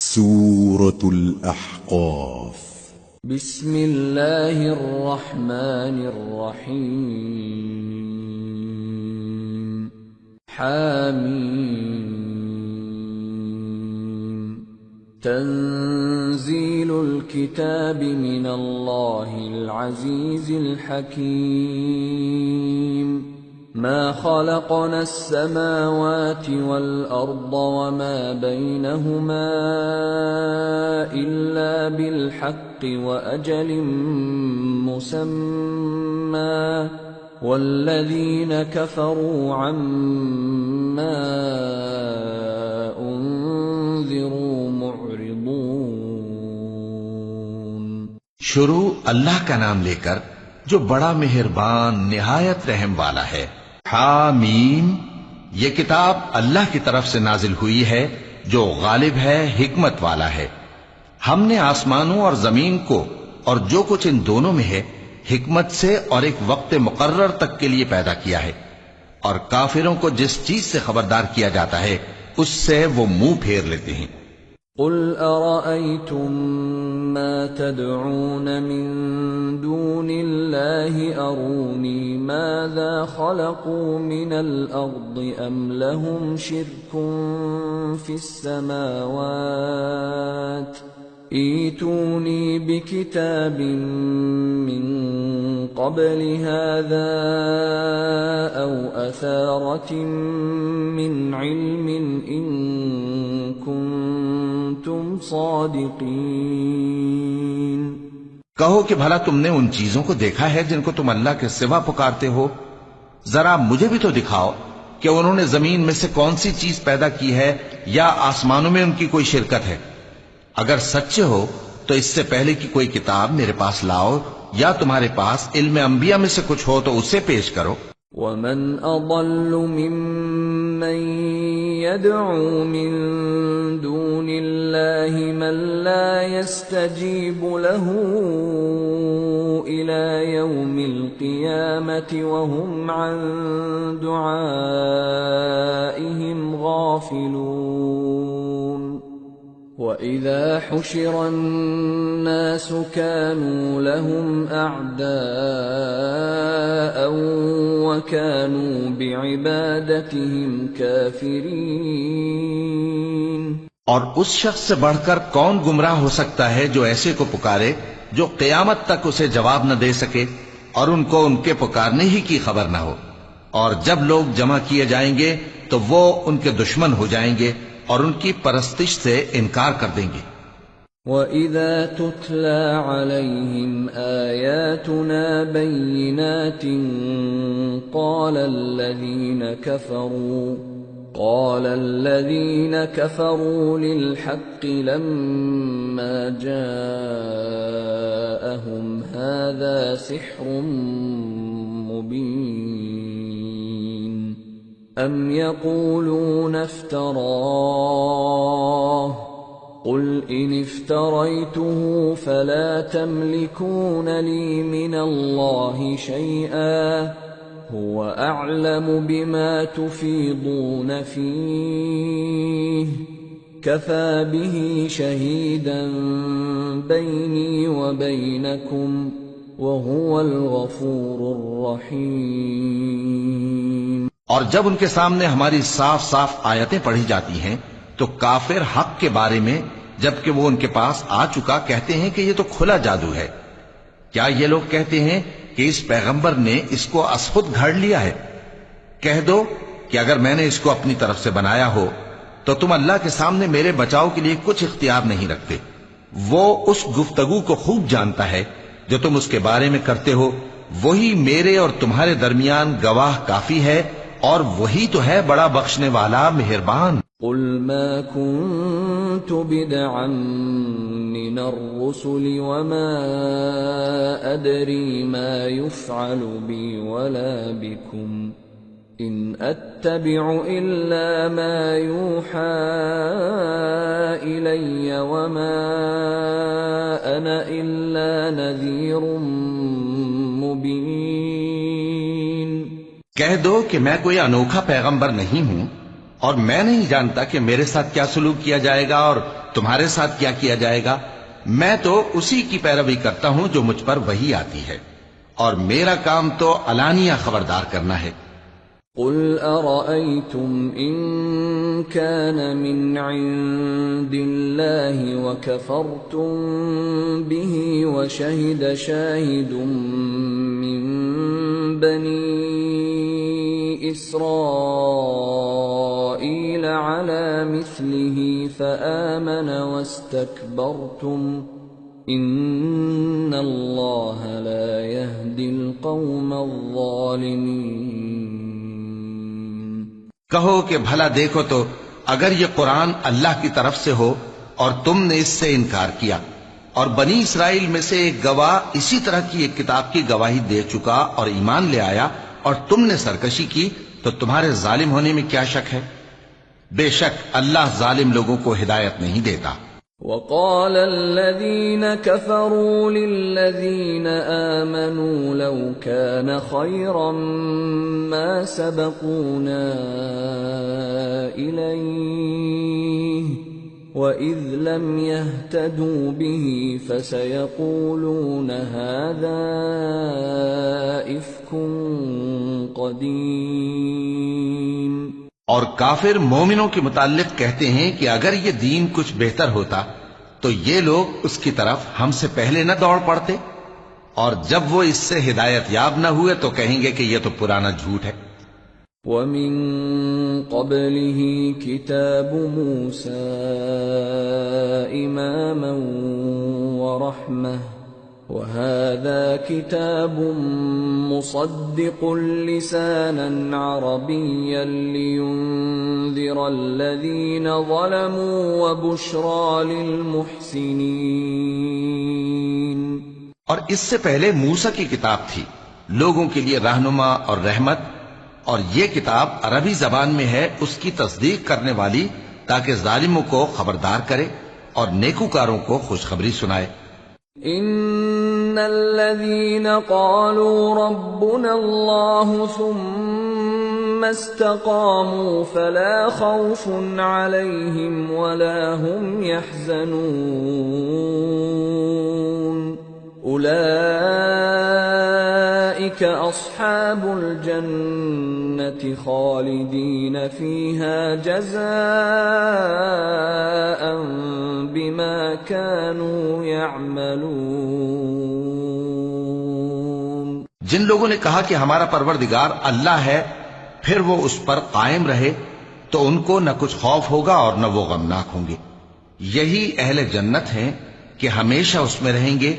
سورة الأحقاف. بسم الله الرحمن الرحيم. حميم. تنزيل الكتاب من الله العزيز الحكيم. ما خلقنا السماوات والأرض وما بينهما إلا بالحق وأجل مسمى والذين كفروا عما أنذروا معرضون. شروع اللہ کا نام لے کر جو بڑا مہربان نہایت رحم والا ہے. حامیم، یہ کتاب اللہ کی طرف سے نازل ہوئی ہے جو غالب ہے، حکمت والا ہے. ہم نے آسمانوں اور زمین کو اور جو کچھ ان دونوں میں ہے حکمت سے اور ایک وقت مقرر تک کے لیے پیدا کیا ہے، اور کافروں کو جس چیز سے خبردار کیا جاتا ہے اس سے وہ منہ پھیر لیتے ہیں. قل أرأيتم ما تدعون من دون الله أروني ماذا خلقوا من الأرض أم لهم شرك في السماوات ائتوني بكتاب من قبل هذا أو أثارة من علم إن كنتم صادقين. کہو کہ بھلا تم نے ان چیزوں کو دیکھا ہے جن کو تم اللہ کے سوا پکارتے ہو؟ ذرا مجھے بھی تو دکھاؤ کہ انہوں نے زمین میں سے کون سی چیز پیدا کی ہے یا آسمانوں میں ان کی کوئی شرکت ہے. اگر سچے ہو تو اس سے پہلے کی کوئی کتاب میرے پاس لاؤ، یا تمہارے پاس علم انبیاء میں سے کچھ ہو تو اسے پیش کرو. ومن اضل ممن يدعو من دون الله من لا يستجيب له الى يوم القيامة وهم عن دعائهم غافلون. وَإِذَا حُشِرَ النَّاسُ كَانُوا لَهُمْ أَعْدَاءً وَكَانُوا بِعِبَادَتِهِمْ كَافِرِينَ. اور اس شخص سے بڑھ کر کون گمراہ ہو سکتا ہے جو ایسے کو پکارے جو قیامت تک اسے جواب نہ دے سکے اور ان کو ان کے پکارنے ہی کی خبر نہ ہو. اور جب لوگ جمع کیے جائیں گے تو وہ ان کے دشمن ہو جائیں گے اور ان کی پرستش سے انکار کر دیں گے. وَإِذَا تُتْلَى عَلَيْهِمْ آيَاتُنَا بَيِّنَاتٍ قَالَ الَّذِينَ كَفَرُوا لِلْحَقِّ لَمَّا جَاءَهُمْ هَذَا سِحْرٌ مُبِينٌ. أَمْ يَقُولُونَ افْتَرَاهُ قُلْ إِنِ افْتَرَيْتُهُ فَلَا تَمْلِكُونَ لِي مِنَ اللَّهِ شَيْئًا هُوَ أَعْلَمُ بِمَا تُفِيضُونَ فِيهِ كَفَى بِهِ شَهِيدًا بَيْنِي وَبَيْنَكُمْ وَهُوَ الْغَفُورُ الرَّحِيمُ. اور جب ان کے سامنے ہماری صاف صاف آیتیں پڑھی جاتی ہیں تو کافر حق کے بارے میں جبکہ وہ ان کے پاس آ چکا کہتے ہیں کہ یہ تو کھلا جادو ہے. کیا یہ لوگ کہتے ہیں کہ اس پیغمبر نے اس کو از خود گھڑ لیا ہے؟ کہہ دو کہ اگر میں نے اس کو اپنی طرف سے بنایا ہو تو تم اللہ کے سامنے میرے بچاؤ کے لیے کچھ اختیار نہیں رکھتے. وہ اس گفتگو کو خوب جانتا ہے جو تم اس کے بارے میں کرتے ہو. وہی میرے اور تمہارے درمیان گواہ کافی ہے اور وہی تو ہے بڑا بخشنے والا مہربان. قُلْ مَا كُنْتُ بِدْعًا مِّنَ الرُّسُلِ وَمَا أَدْرِي مَا يُفْعَلُ بِي وَلَا بِكُمْ إِنْ أَتَّبِعُ إِلَّا مَا يُوحَى إِلَيَّ وَمَا أَنَا إِلَّا نَذِيرٌ مُبِينٌ. کہہ دو کہ میں کوئی انوکھا پیغمبر نہیں ہوں اور میں نہیں جانتا کہ میرے ساتھ کیا سلوک کیا جائے گا اور تمہارے ساتھ کیا کیا جائے گا؟ میں تو اسی کی پیروی کرتا ہوں جو مجھ پر وحی آتی ہے، اور میرا کام تو علانیہ خبردار کرنا ہے۔ قل أرأيتم إن كان من عند الله وكفرتم به وشهد شاهد من بني إسرائيل على مثله فآمن واستكبرتم إن الله لا يهدي القوم الظالمين۔ کہو کہ بھلا دیکھو تو اگر یہ قرآن اللہ کی طرف سے ہو اور تم نے اس سے انکار کیا، اور بنی اسرائیل میں سے ایک گواہ اسی طرح کی ایک کتاب کی گواہی دے چکا اور ایمان لے آیا، اور تم نے سرکشی کی، تو تمہارے ظالم ہونے میں کیا شک ہے؟ بے شک اللہ ظالم لوگوں کو ہدایت نہیں دیتا۔ وقال الذين كفروا للذين آمنوا لو كان خيرا ما سبقونا إليه وإذ لم يهتدوا به فسيقولون هذا إفك قديم۔ اور کافر مومنوں کے متعلق کہتے ہیں کہ اگر یہ دین کچھ بہتر ہوتا تو یہ لوگ اس کی طرف ہم سے پہلے نہ دوڑ پڑتے، اور جب وہ اس سے ہدایت یاب نہ ہوئے تو کہیں گے کہ یہ تو پرانا جھوٹ ہے۔ وَمِن قَبْلِهِ كِتَابُ مُوسَىٰ إِمَامًا وَرَحْمَةً وَهَٰذَا كِتَابٌ مُصَدِّقٌ لِّسَانًا عَرَبِيًّا لِّيُنذِرَ الَّذِينَ ظَلَمُوا وَبُشْرَىٰ لِلْمُحْسِنِينَ۔ اور اس سے پہلے موسیٰ کی کتاب تھی، لوگوں کے لیے رہنما اور رحمت، اور یہ کتاب عربی زبان میں ہے اس کی تصدیق کرنے والی، تاکہ ظالموں کو خبردار کرے اور نیکوکاروں کو خوشخبری سنائے۔ ان الذين قالوا ربنا الله ثم استقاموا فلا خوف عليهم ولا هم يحزنون اولئك اصحاب الجنة خالدين فيها جزاء بما كانوا يعملون۔ جن لوگوں نے کہا کہ ہمارا پروردگار اللہ ہے، پھر وہ اس پر قائم رہے تو ان کو نہ کچھ خوف ہوگا اور نہ وہ غمناک ہوں گے۔ یہی اہل جنت ہیں کہ ہمیشہ اس میں رہیں گے،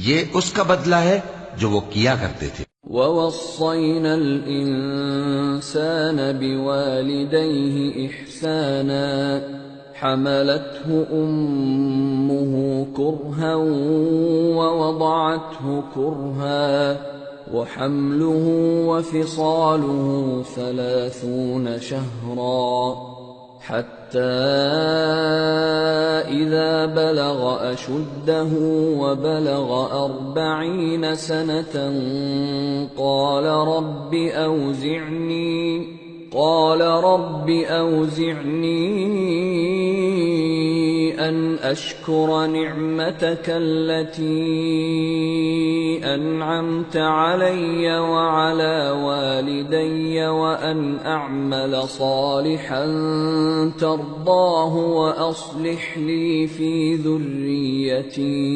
یہ اس کا بدلہ ہے جو وہ کیا کرتے تھے۔ وَوَصَّيْنَا الْإِنسَانَ بِوَالِدَيْهِ إِحْسَانًا حَمَلَتْهُ أُمُّهُ كُرْهًا وَوَضَعَتْهُ كُرْهًا وَحَمْلُهُ وَفِصَالُهُ 30 شهرا حتى إذا بلغ أشده وبلغ 40 سنة قال رب أوزعني أن أشكر نعمتك التي أنعمت علي وعلى والدي وأن أعمل صالحا ترضاه وأصلح لي في ذريتي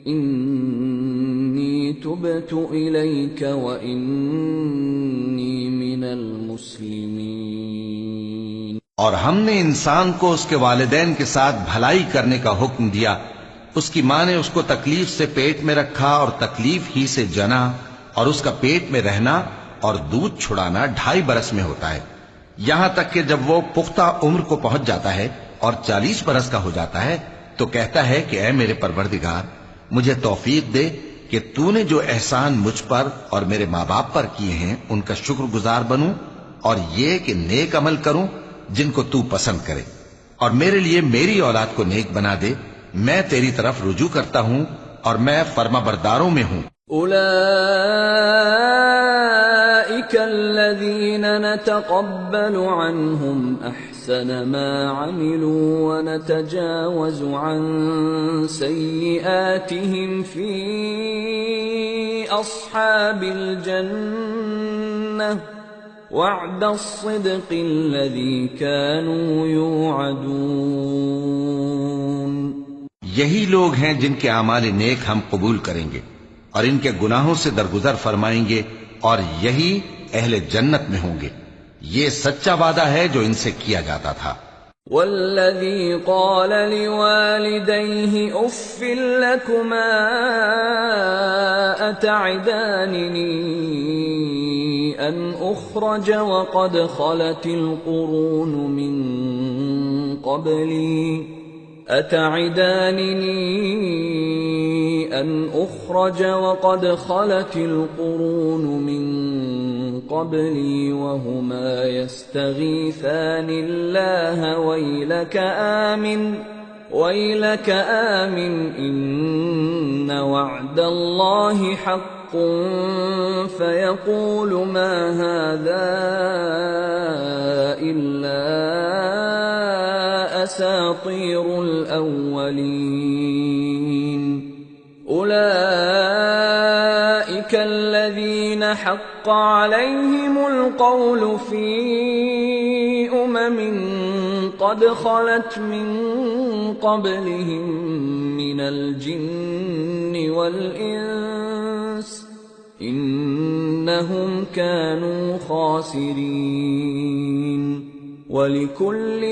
إني تبت إليك وإني من المسلمين۔ اور ہم نے انسان کو اس کے والدین کے ساتھ بھلائی کرنے کا حکم دیا۔ اس کی ماں نے اس کو تکلیف سے پیٹ میں رکھا اور تکلیف ہی سے جنا، اور اس کا پیٹ میں رہنا اور دودھ چھڑانا 2.5 برس میں ہوتا ہے، یہاں تک کہ جب وہ پختہ عمر کو پہنچ جاتا ہے اور 40 برس کا ہو جاتا ہے تو کہتا ہے کہ اے میرے پروردگار، مجھے توفیق دے کہ تو نے جو احسان مجھ پر اور میرے ماں باپ پر کیے ہیں ان کا شکر گزار بنوں، اور یہ کہ نیک عمل کروں جن کو تو پسند کرے، اور میرے لیے میری اولاد کو نیک بنا دے، میں تیری طرف رجوع کرتا ہوں اور میں فرما برداروں میں ہوں۔ الذين نتقبل عنهم أحسن ما عملوا ونتجاوز عن سيئاتهم في أصحاب الجنة وعد الصدق الذي كانوا يوعدون۔ یہی لوگ ہیں جن کے اعمال نیک ہم قبول کریں گے اور ان کے گناہوں سے درگزر فرمائیں گے، اور یہی اہل جنت میں ہوں گے۔ یہ سچا وعدہ ہے جو ان سے کیا جاتا تھا۔ والذي قال لوالديه اف لكما اتعدانني ان اخرج وقد خلت القرون من قبلي أتعدانني أن أخرج وقد خلت القرون من قبلي وهما يستغيثان الله ويلك آمن إن وعد الله حق فيقول ما هذا إلا أساطير الأولين أولئك الذين حق عليهم القول في قد خلت من قبلهم من الجن والإنس إنهم كانوا خاسرين وَلِكُلٍّ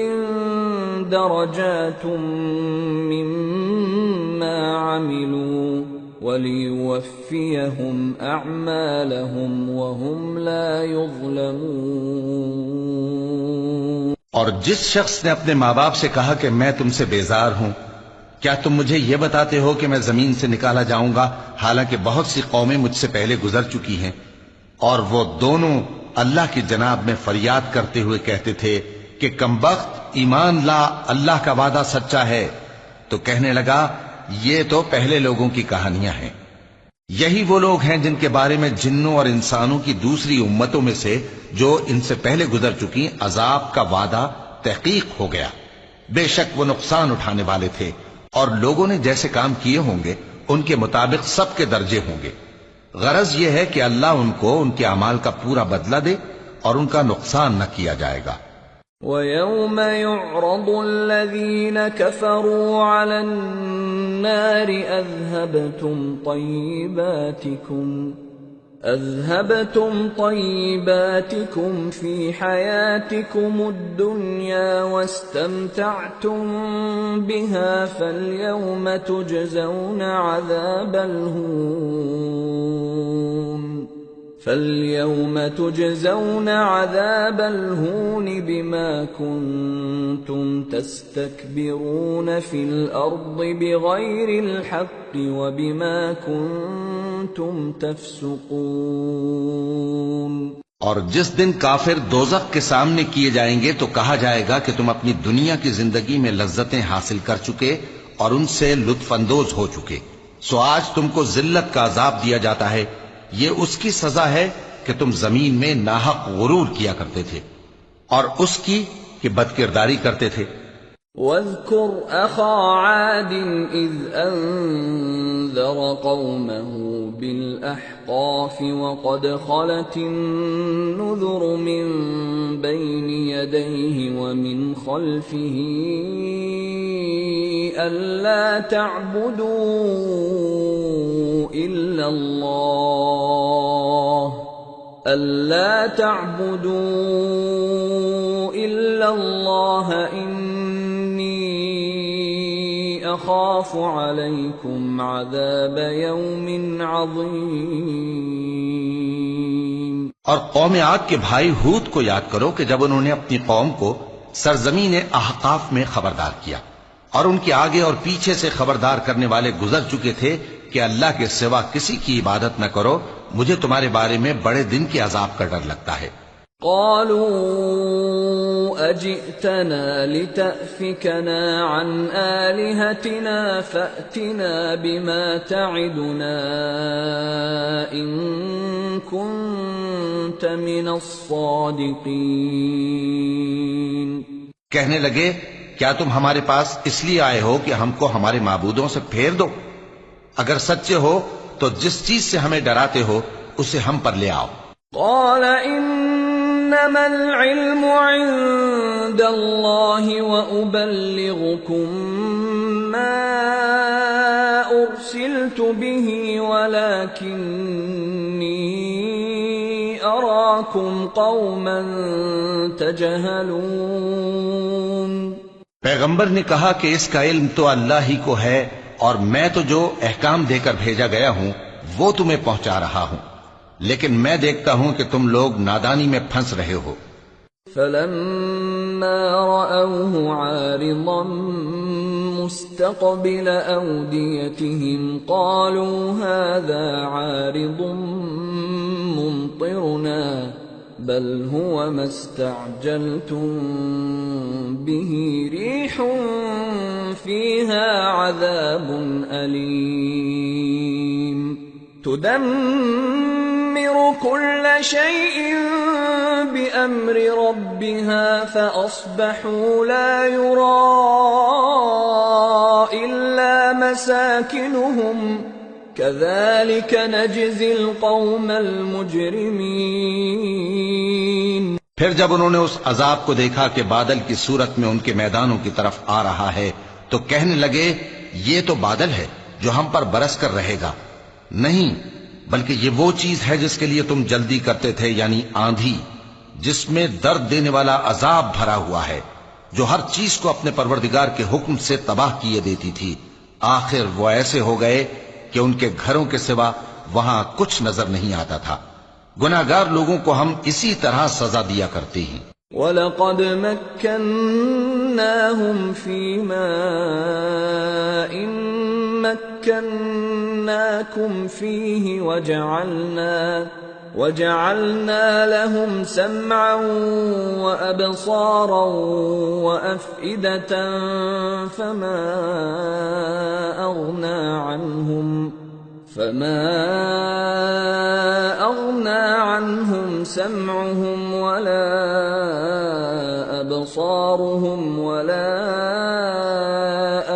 دَرَجَاتٌ مِّمَّا عَمِلُوا وَلِيُوَفِّيَهُمْ أَعْمَالَهُمْ وَهُمْ لَا يُظْلَمُونَ۔ اور جس شخص نے اپنے ماں باپ سے کہا کہ میں تم سے بیزار ہوں، کیا تم مجھے یہ بتاتے ہو کہ میں زمین سے نکالا جاؤں گا، حالانکہ بہت سی قومیں مجھ سے پہلے گزر چکی ہیں؟ اور وہ دونوں اللہ کی جناب میں فریاد کرتے ہوئے کہتے تھے کہ کمبخت، ایمان لا، اللہ کا وعدہ سچا ہے۔ تو کہنے لگا یہ تو پہلے لوگوں کی کہانیاں ہیں۔ یہی وہ لوگ ہیں جن کے بارے میں جنوں اور انسانوں کی دوسری امتوں میں سے جو ان سے پہلے گزر چکی عذاب کا وعدہ تحقیق ہو گیا۔ بے شک وہ نقصان اٹھانے والے تھے، اور لوگوں نے جیسے کام کیے ہوں گے ان کے مطابق سب کے درجے ہوں گے۔ غرض یہ ہے کہ اللہ ان کو ان کے اعمال کا پورا بدلہ دے اور ان کا نقصان نہ کیا جائے گا۔ وَيَوْمَ يُعْرَضُ الَّذِينَ كَفَرُوا عَلَى النَّارِ أَذْهَبْتُمْ طَيِّبَاتِكُمْ فِي حَيَاتِكُمُ الدُّنْيَا وَاسْتَمْتَعْتُمْ بِهَا فَالْيَوْمَ تُجْزَوْنَ عَذَابَ الْهُونِ بِمَا كُنْتُمْ تَسْتَكْبِرُونَ فِي الْأَرْضِ بِغَيْرِ الْحَقِّ وَبِمَا كُنْتُمْ تَفْسُقُونَ۔ اور جس دن کافر دوزخ کے سامنے کیے جائیں گے تو کہا جائے گا کہ تم اپنی دنیا کی زندگی میں لذتیں حاصل کر چکے اور ان سے لطف اندوز ہو چکے، سو آج تم کو ذلت کا عذاب دیا جاتا ہے۔ یہ اس کی سزا ہے کہ تم زمین میں ناحق غرور کیا کرتے تھے اور اس کی کہ بدکرداری کرتے تھے۔ وَاذْكُرْ أَخَا عَادٍ إِذْ أَنذَرَ قَوْمَهُ بِالْأَحْقَافِ وَقَدْ خَلَتِ النُّذُرُ مِنْ بَيْنِ يَدَيْهِ وَمِنْ خَلْفِهِ أَلَّا تَعْبُدُوا إِلَّا اللَّهَ إِنِّي أَخَافُ عَلَيْكُمْ عَذَابَ يَوْمٍ عَظِيمٍ۔ اور قوم عاد کے بھائی ہود کو یاد کرو کہ جب انہوں نے اپنی قوم کو سرزمین احقاف میں خبردار کیا اور ان کے آگے اور پیچھے سے خبردار کرنے والے گزر چکے تھے کہ اللہ کے سوا کسی کی عبادت نہ کرو، مجھے تمہارے بارے میں بڑے دن کے عذاب کا ڈر لگتا ہے۔ قالوا أجئتنا لتأفكنا عن آلهتنا فأتنا بما تعدنا إن كنت من الصادقين۔ کہنے لگے کیا تم ہمارے پاس اس لیے آئے ہو کہ ہم کو ہمارے معبودوں سے پھیر دو؟ اگر سچے ہو تو جس چیز سے ہمیں ڈراتے ہو اسے ہم پر لے آؤ۔ قال انما العلم عند الله وابلغكم ما ارسلت به ولكني اراكم قوما تجهلون۔ پیغمبر نے کہا کہ اس کا علم تو اللہ ہی کو ہے اور میں تو جو احکام دے کر بھیجا گیا ہوں وہ تمہیں پہنچا رہا ہوں، لیکن میں دیکھتا ہوں کہ تم لوگ نادانی میں پھنس رہے ہو۔ فلما رأوه عارضا مستقبل أوديتهم قالوا هذا عارض ممطرنا بل هو ما استعجلتم به ريح فيها عذاب أليم تدمر كل شيء بأمر ربها فأصبحوا لا يرى إلا مساكنهم كذلك نجزي القوم المجرمين۔ پھر جب انہوں نے اس عذاب کو دیکھا کہ بادل کی صورت میں ان کے میدانوں کی طرف آ رہا ہے تو کہنے لگے یہ تو بادل ہے جو ہم پر برس کر رہے گا، نہیں بلکہ یہ وہ چیز ہے جس کے لیے تم جلدی کرتے تھے، یعنی آندھی جس میں درد دینے والا عذاب بھرا ہوا ہے، جو ہر چیز کو اپنے پروردگار کے حکم سے تباہ کیے دیتی تھی۔ آخر وہ ایسے ہو گئے کہ ان کے گھروں کے سوا وہاں کچھ نظر نہیں آتا تھا۔ گناہگار لوگوں کو ہم اسی طرح سزا دیا کرتے ہیں۔ وَلَقَدْ مَكَّنَّاهُمْ فِي مَاءٍ مَكَّنَّاكُمْ فِيهِ وَجَعَلْنَا لَهُمْ سَمْعًا وَأَبْصَارًا وَأَفْئِدَةً فَمَا أَغْنَى عَنْهُمْ سَمْعُهُمْ وَلَا أَبْصَارُهُمْ وَلَا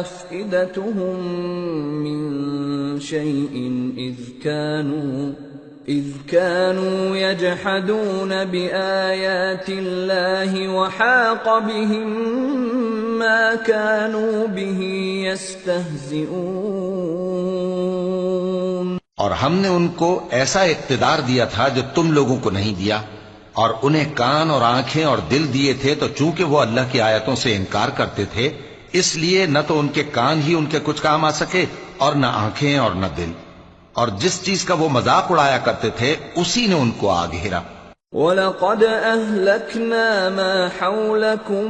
أَفْئِدَتُهُمْ مِنْ شَيْءٍ إِذْ كَانُوا يَجْحَدُونَ بِآيَاتِ اللَّهِ وَحَاقَ بِهِمْ مَا كَانُوا بِهِ يَسْتَهْزِئُونَ۔ اور ہم نے ان کو ایسا اقتدار دیا تھا جو تم لوگوں کو نہیں دیا، اور انہیں کان اور آنکھیں اور دل دیے تھے، تو چونکہ وہ اللہ کی آیتوں سے انکار کرتے تھے اس لیے نہ تو ان کے کان ہی ان کے کچھ کام آ سکے اور نہ آنکھیں اور نہ دل، اور جس چیز کا وہ مذاق اڑایا کرتے تھے اسی نے ان کو آ گھیرا۔ وَلَقَدْ أَهْلَكْنَا مَا حَوْلَكُمْ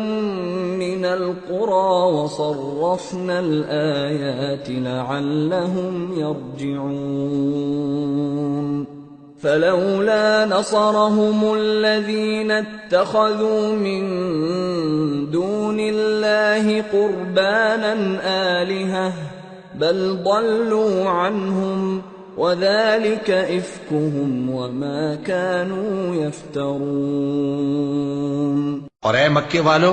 مِنَ الْقُرَى وَصَرَّفْنَا الْآيَاتِ لَعَلَّهُمْ يَرْجِعُونَ فَلَوْلَا نَصَرَهُمُ الَّذِينَ اتَّخَذُوا مِن دُونِ اللَّهِ قُرْبَانًا آلِهَةً بَلْ ضَلُّوا عَنْهُمْ وَذَلِكَ إِفْكُهُمْ وَمَا كَانُوا يَفْتَرُونَ۔ اور اے مکے والو،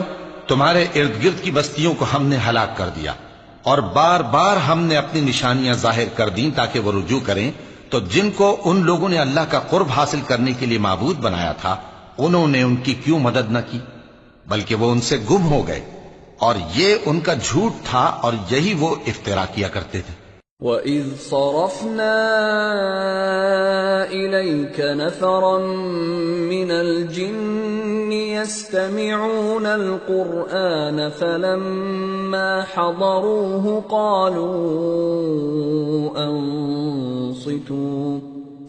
تمہارے ارد گرد کی بستیوں کو ہم نے ہلاک کر دیا، اور بار بار ہم نے اپنی نشانیاں ظاہر کر دیں تاکہ وہ رجوع کریں، تو جن کو ان لوگوں نے اللہ کا قرب حاصل کرنے کے لیے معبود بنایا تھا انہوں نے ان کی کیوں مدد نہ کی، بلکہ وہ ان سے گم ہو گئے، اور یہ ان کا جھوٹ تھا اور یہی وہ افترا کیا کرتے تھے۔ وَإِذْ صَرَفْنَا إِلَيْكَ نَفَرًا مِّنَ الْجِنِّ يَسْتَمِعُونَ الْقُرْآنَ فَلَمَّا حَضَرُوهُ قَالُوا أَنصِتُوا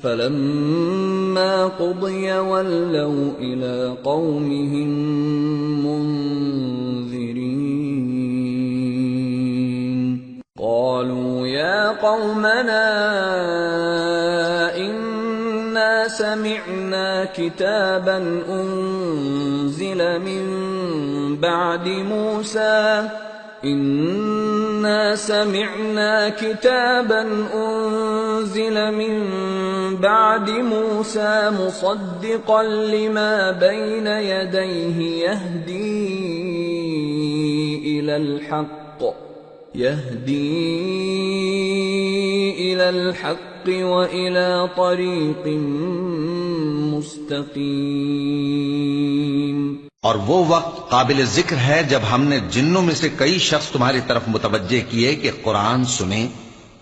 فَلَمَّا قُضِيَ وَلَّوْا إِلَىٰ قَوْمِهِم مُّنذِرِينَ قَالُوا يَا قَوْمَنَا إِنَّا سَمِعْنَا كِتَابًا أُنزِلَ مِن بعد موسى إنا سمعنا كتابا أنزل من بعد موسى مصدقا لما بين يديه يهدي إلى الحق وإلى طريق مستقيم. اور وہ وقت قابل ذکر ہے جب ہم نے جنوں میں سے کئی شخص تمہاری طرف متوجہ کیے کہ قرآن سنیں،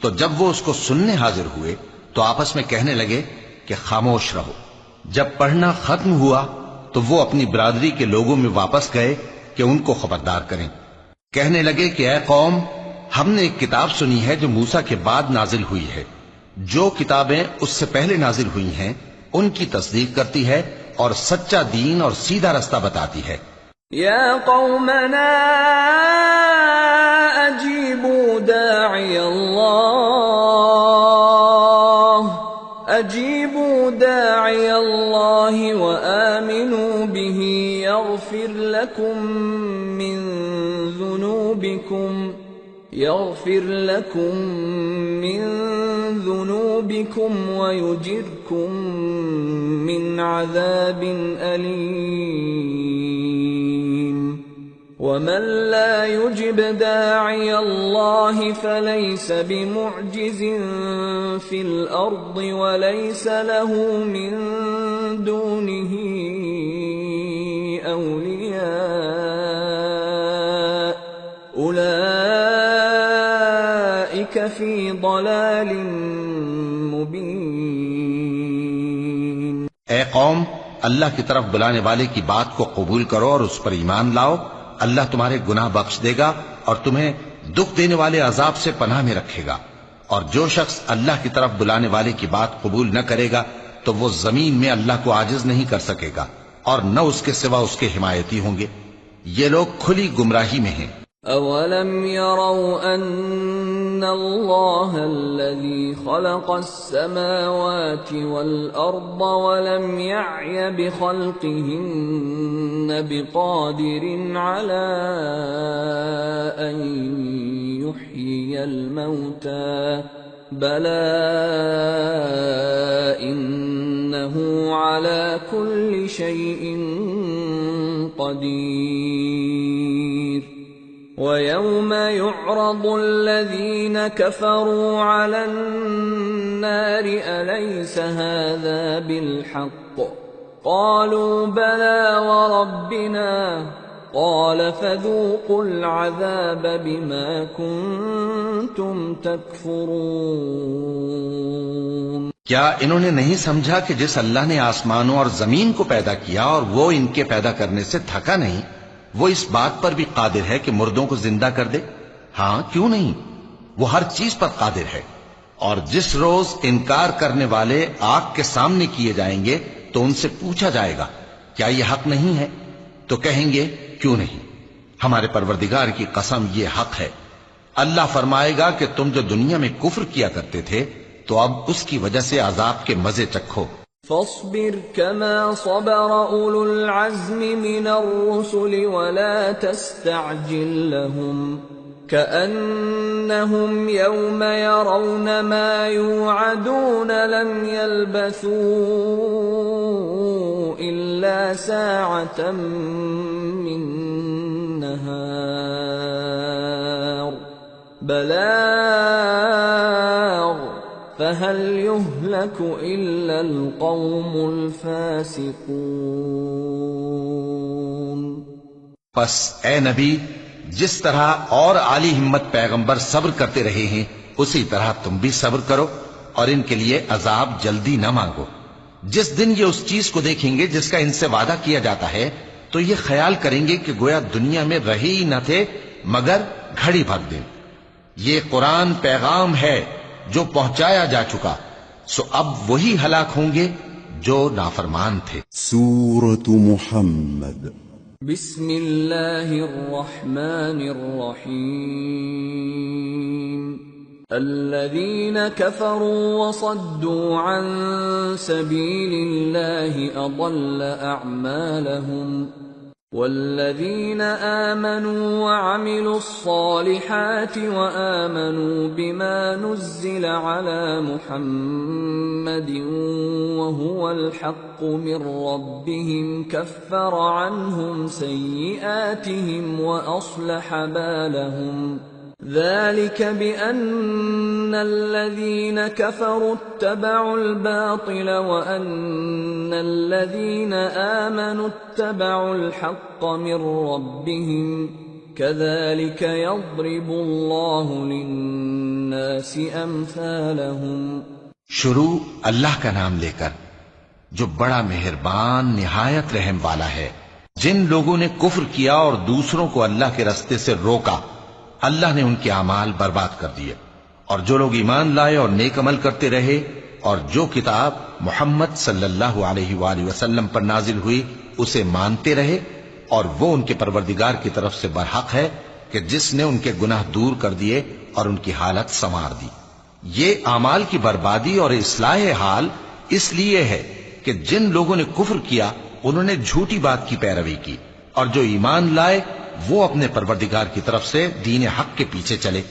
تو جب وہ اس کو سننے حاضر ہوئے تو آپس میں کہنے لگے کہ خاموش رہو. جب پڑھنا ختم ہوا تو وہ اپنی برادری کے لوگوں میں واپس گئے کہ ان کو خبردار کریں. کہنے لگے کہ اے قوم، ہم نے ایک کتاب سنی ہے جو موسیٰ کے بعد نازل ہوئی ہے. جو کتابیں اس سے پہلے نازل ہوئی ہیں ان کی تصدیق کرتی ہے اور سچا دین اور سیدھا رستہ بتاتی ہے. یا قومنا اجیبوا داعی اللہ وآمنوا به يغفر لكم من ذنوبكم ويجركم من عذاب أليم. ومن لا يجب داعي الله فليس بمعجز في الأرض وليس له من دونه أولياء أولئك في ضلال مبين. اے قوم، اللہ کی طرف بلانے والے کی بات کو قبول کرو اور اس پر ایمان لاؤ. اللہ تمہارے گناہ بخش دے گا اور تمہیں دکھ دینے والے عذاب سے پناہ میں رکھے گا. اور جو شخص اللہ کی طرف بلانے والے کی بات قبول نہ کرے گا تو وہ زمین میں اللہ کو عاجز نہیں کر سکے گا اور نہ اس کے سوا اس کے حمایتی ہوں گے. یہ لوگ کھلی گمراہی میں ہیں. اولم يروا ان اللہ الذي خلق السماوات والارض ولم يعي بخلقهن بقادر على ان يحيي الموتى بلى انه على كل شيء قدير. وَيَوْمَ يُعْرَضُ الَّذِينَ كَفَرُوا عَلَى النَّارِ أَلَيْسَ هَذَا بِالْحَقِّ قَالُوا بَلَى وَرَبِّنَا قَالَ فَذُوقُوا الْعَذَابَ بِمَا كُنتُمْ تَكْفُرُونَ. کیا انہوں نے نہیں سمجھا کہ جس اللہ نے آسمانوں اور زمین کو پیدا کیا اور وہ ان کے پیدا کرنے سے تھکا نہیں، وہ اس بات پر بھی قادر ہے کہ مردوں کو زندہ کر دے؟ ہاں، کیوں نہیں، وہ ہر چیز پر قادر ہے. اور جس روز انکار کرنے والے آگ کے سامنے کیے جائیں گے تو ان سے پوچھا جائے گا کیا یہ حق نہیں ہے؟ تو کہیں گے کیوں نہیں، ہمارے پروردگار کی قسم یہ حق ہے. اللہ فرمائے گا کہ تم جو دنیا میں کفر کیا کرتے تھے تو اب اس کی وجہ سے عذاب کے مزے چکھو. فاصبر كما صبر أولو العزم من الرسل ولا تستعجل لهم كأنهم يوم يرون ما يوعدون لم يلبثوا إلا ساعة من نهار بلاغ فَهَلْ يُهْلَكُ إِلَّا الْقَوْمُ الْفَاسِقُونَ. پس اے نبی، جس طرح اور عالی ہمت پیغمبر صبر کرتے رہے ہیں اسی طرح تم بھی صبر کرو اور ان کے لیے عذاب جلدی نہ مانگو. جس دن یہ اس چیز کو دیکھیں گے جس کا ان سے وعدہ کیا جاتا ہے تو یہ خیال کریں گے کہ گویا دنیا میں رہے ہی نہ تھے مگر گھڑی بھر دن. یہ قرآن پیغام ہے جو پہنچایا جا چکا، سو اب وہی ہلاک ہوں گے جو نافرمان تھے. سورة محمد. بسم اللہ الرحمن الرحیم. الذين كفروا وصدوا عن سبيل الله أضل أعمالهم والذين آمنوا وعملوا الصالحات وآمنوا بما نزل على محمد وهو الحق من ربهم كفر عنهم سيئاتهم وأصلح بالهم ذلك بأن الذين كفروا اتبعوا الباطل وأن الذين آمنوا اتبعوا الحق من ربهم كذلك يضرب الله للناس أمثالهم. شروع اللہ کا نام لے کر جو بڑا مہربان نہایت رحم والا ہے. جن لوگوں نے کفر کیا اور دوسروں کو اللہ کے رستے سے روکا اللہ نے ان کے اعمال برباد کر دیے، اور جو لوگ ایمان لائے اور نیک عمل کرتے رہے اور جو کتاب محمد صلی اللہ علیہ وآلہ وسلم پر نازل ہوئی اسے مانتے رہے، اور وہ ان کے پروردگار کی طرف سے برحق ہے کہ جس نے ان کے گناہ دور کر دیے اور ان کی حالت سنوار دی. یہ اعمال کی بربادی اور اصلاح حال اس لیے ہے کہ جن لوگوں نے کفر کیا انہوں نے جھوٹی بات کی پیروی کی، اور جو ایمان لائے وہ اپنے پروردگار کی طرف سے دین حق کے پیچھے چلے.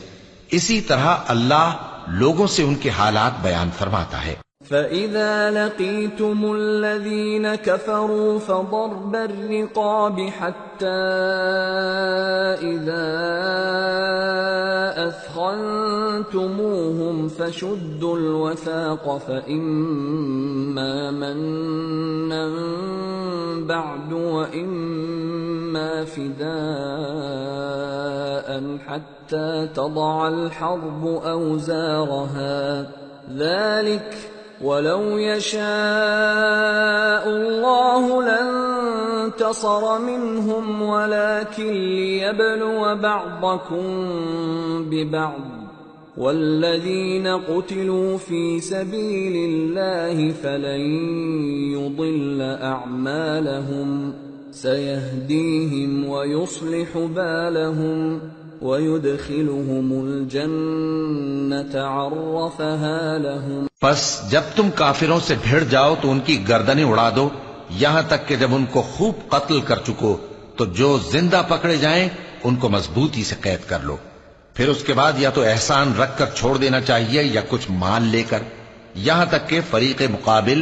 اسی طرح اللہ لوگوں سے ان کے حالات بیان فرماتا ہے. فَإِذَا لَقِيتُمُ الَّذِينَ كَفَرُوا فَضَرْبَ الرِّقَابِ حَتَّى إِذَا أَثْخَنْتُمُوهُمْ فَشُدُّوا الْوَثَاقَ فَإِمَّا مَنًّا بَعْدُ وَإِمَّا فِدَاءً حَتَّى تَضَعَ الْحَرْبُ أَوْزَارَهَا ذَلِكَ وَلَوْ يَشَاءُ اللَّهُ لَانتَصَرَ مِنْهُمْ وَلَكِنْ لِيَبْلُوَ بَعْضَكُمْ بِبَعْضٍ وَالَّذِينَ قُتِلُوا فِي سَبِيلِ اللَّهِ فَلَنْ يُضِلَّ أَعْمَالَهُمْ سَيَهْدِيهِمْ وَيُصْلِحُ بَالَهُمْ وَيُدْخِلُهُمُ الْجَنَّةَ عَرَّفَهَا لَهُمْ. پس جب تم کافروں سے بھیڑ جاؤ تو ان کی گردنیں اڑا دو یہاں تک کہ جب ان کو خوب قتل کر چکو تو جو زندہ پکڑے جائیں ان کو مضبوطی سے قید کر لو. پھر اس کے بعد یا تو احسان رکھ کر چھوڑ دینا چاہیے یا کچھ مال لے کر، یہاں تک کہ فریق مقابل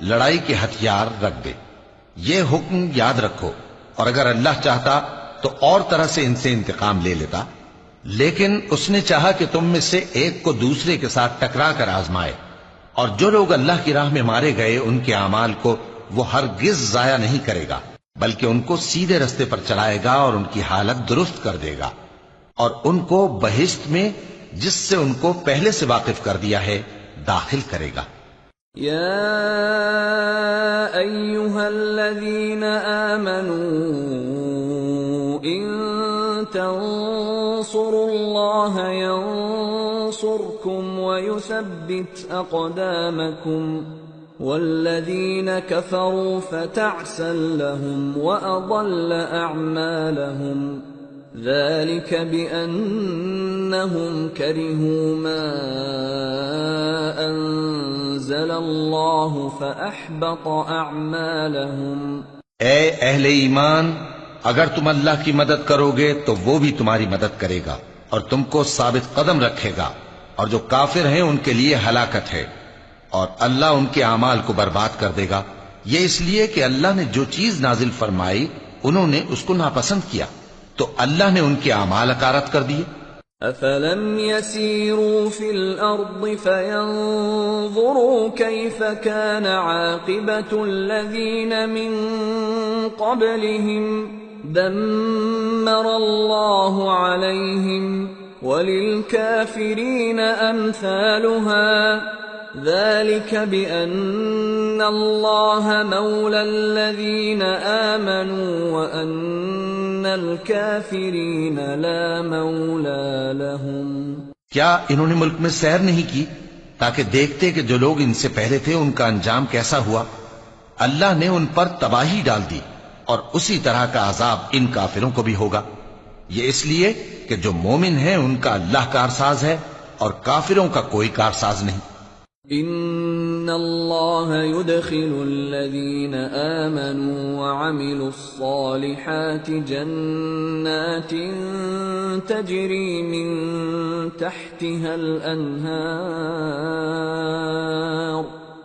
لڑائی کے ہتھیار رکھ دے. یہ حکم یاد رکھو، اور اگر اللہ چاہتا تو اور طرح سے ان سے انتقام لے لیتا، لیکن اس نے چاہا کہ تم میں سے ایک کو دوسرے کے ساتھ ٹکرا کر آزمائے. اور جو لوگ اللہ کی راہ میں مارے گئے ان کے اعمال کو وہ ہرگز ضائع نہیں کرے گا، بلکہ ان کو سیدھے رستے پر چلائے گا اور ان کی حالت درست کر دے گا، اور ان کو بہشت میں جس سے ان کو پہلے سے واقف کر دیا ہے داخل کرے گا. یا ایھا الذین آمنوا ان تنصروا اللہ ينصركم ويثبت اقدامكم والذین کفروا فتعسا لهم واضل اعمالهم ذلك بأنهم كرهوا ما أنزل الله فأحبط أعمالهم. اے اہل ایمان، اگر تم اللہ کی مدد کرو گے تو وہ بھی تمہاری مدد کرے گا اور تم کو ثابت قدم رکھے گا، اور جو کافر ہیں ان کے لیے ہلاکت ہے، اور اللہ ان کے اعمال کو برباد کر دے گا. یہ اس لیے کہ اللہ نے جو چیز نازل فرمائی انہوں نے اس کو ناپسند کیا تو اللہ نے ان کے اعمال اکارت کر دیے. افلم يسيروا في الارض فينظروا كيف كان عاقبة الذين من قبلهم دمر الله عليهم وللكافرين امثالها ذلك بأن الله مولى الذين آمنوا وأن الكافرين لا مولى لهم. کیا انہوں نے ملک میں سیر نہیں کی تاکہ دیکھتے کہ جو لوگ ان سے پہلے تھے ان کا انجام کیسا ہوا؟ اللہ نے ان پر تباہی ڈال دی اور اسی طرح کا عذاب ان کافروں کو بھی ہوگا. یہ اس لیے کہ جو مومن ہیں ان کا اللہ کارساز ہے اور کافروں کا کوئی کارساز نہیں. ان اللہ يدخل الذین آمنوا وعملوا الصالحات جنات تجری من تحتها الانہار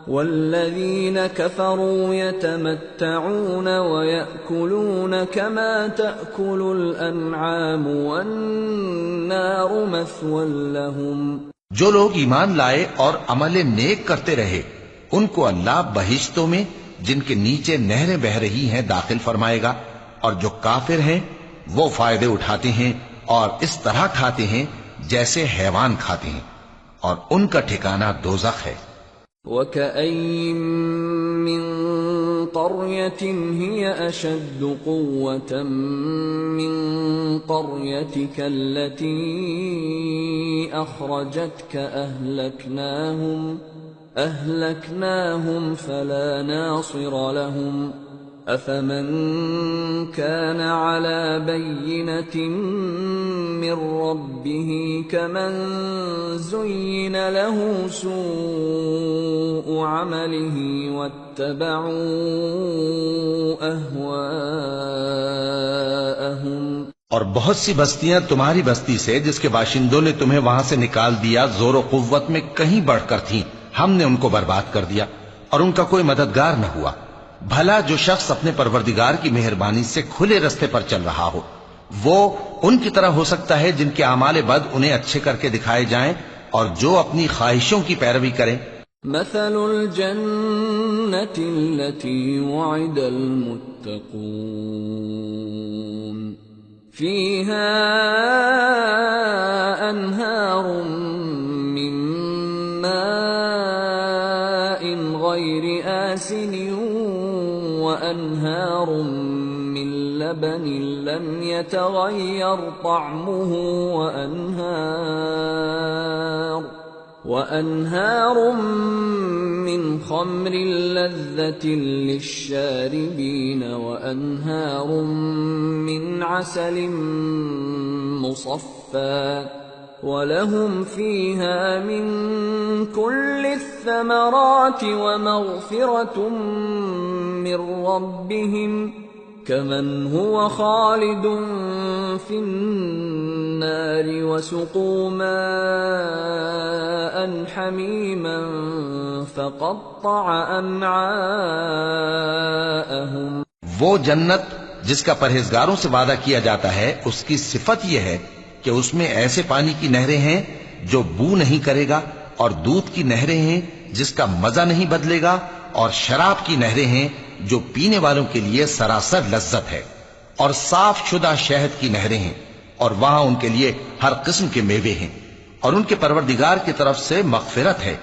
والذین كفروا يتمتعون ويأكلون كما تأكل الأنعام والنار مثوى لهم۔ جو لوگ ایمان لائے اور عمل نیک کرتے رہے ان کو اللہ بہشتوں میں جن کے نیچے نہریں بہ رہی ہیں داخل فرمائے گا، اور جو کافر ہیں وہ فائدے اٹھاتے ہیں اور اس طرح کھاتے ہیں جیسے حیوان کھاتے ہیں، اور ان کا ٹھکانہ دوزخ ہے۔ وَكَأَيٍّ مِّن قَرْيَةٍ هِيَ أَشَدُّ قُوَّةً مِّن قَرْيَتِكَ الَّتِي أَخْرَجَتْكَ أَهْلَكْنَاهُمْ فَلَا نَاصِرَ لَهُمْ أَفَمَن كَانَ عَلَى بَيِّنَةٍ مِّن رَّبِّهِ كَمَن زُيِّنَ لَهُ سُوءُ عَمَلِهِ وَاتَّبَعُوا أَهْوَاءَهُمْ۔ اور بہت سی بستیاں تمہاری بستی سے جس کے باشندوں نے تمہیں وہاں سے نکال دیا زور و قوت میں کہیں بڑھ کر تھیں، ہم نے ان کو برباد کر دیا اور ان کا کوئی مددگار نہ ہوا۔ بھلا جو شخص اپنے پروردگار کی مہربانی سے کھلے رستے پر چل رہا ہو وہ ان کی طرح ہو سکتا ہے جن کے اعمال بد انہیں اچھے کر کے دکھائے جائیں اور جو اپنی خواہشوں کی پیروی کریں۔ مثل الجنة التي وعد المتقون فيها أنهار من ماء غير آسن وأنهار من لبن لم يتغير طعمه وأنهار من خمر لذة للشاربين وأنهار من عسل مصفى وَلَهُمْ فِيهَا مِن كُلِّ الثَّمَرَاتِ وَمَغْفِرَةٌ مِّن رَّبِّهِمْ كَمَنْ هُوَ خَالِدٌ فِي النَّارِ وَسُقُوا مَاءً حَمِيمًا فَقَطَّعَ أَمْعَاءَهُمْ۔ وہ جنت جس کا پرہیزگاروں سے وعدہ کیا جاتا ہے اس کی صفت یہ ہے کہ اس میں ایسے پانی کی نہریں ہیں جو بو نہیں کرے گا، اور دودھ کی نہریں ہیں جس کا مزہ نہیں بدلے گا، اور شراب کی نہریں ہیں جو پینے والوں کے لیے سراسر لذت ہے، اور صاف شدہ شہد کی نہریں ہیں، اور وہاں ان کے لیے ہر قسم کے میوے ہیں، اور ان کے پروردگار کی طرف سے مغفرت ہے۔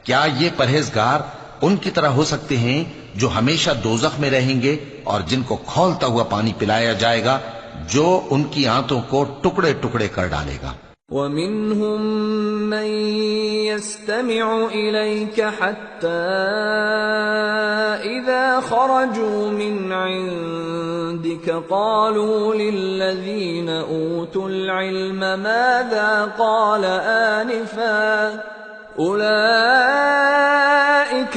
کیا یہ پرہیزگار ان کی طرح ہو سکتے ہیں جو ہمیشہ دوزخ میں رہیں گے اور جن کو کھولتا ہوا پانی پلایا جائے گا جو ان کی آنتوں کو ٹکڑے ٹکڑے کر ڈالے گا۔ وَمِنْهُمْ مَنْ يَسْتَمِعُ إِلَيْكَ حَتَّى إِذَا خَرَجُوا مِنْ عِنْدِكَ قَالُوا لِلَّذِينَ أُوتُوا الْعِلْمَ مَاذَا قَالَ آنِفًا أُولَئِكَ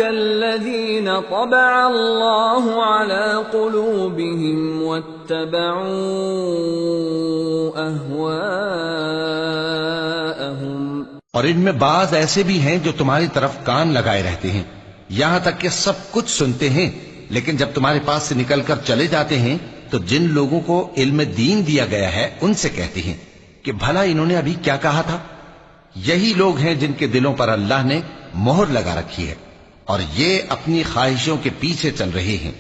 الَّذِينَ طَبَعَ اللَّهُ عَلَى قُلُوبِهِمْ وَاتَّبَعُوا أَهْوَاءَهُمْ۔ اور ان میں بعض ایسے بھی ہیں جو تمہاری طرف کان لگائے رہتے ہیں یہاں تک کہ سب کچھ سنتے ہیں، لیکن جب تمہارے پاس سے نکل کر چلے جاتے ہیں تو جن لوگوں کو علم دین دیا گیا ہے ان سے کہتے ہیں کہ بھلا انہوں نے ابھی کیا کہا تھا۔ یہی لوگ ہیں جن کے دلوں پر اللہ نے مہر لگا رکھی ہے اور یہ اپنی خواہشوں کے پیچھے چل رہے ہیں۔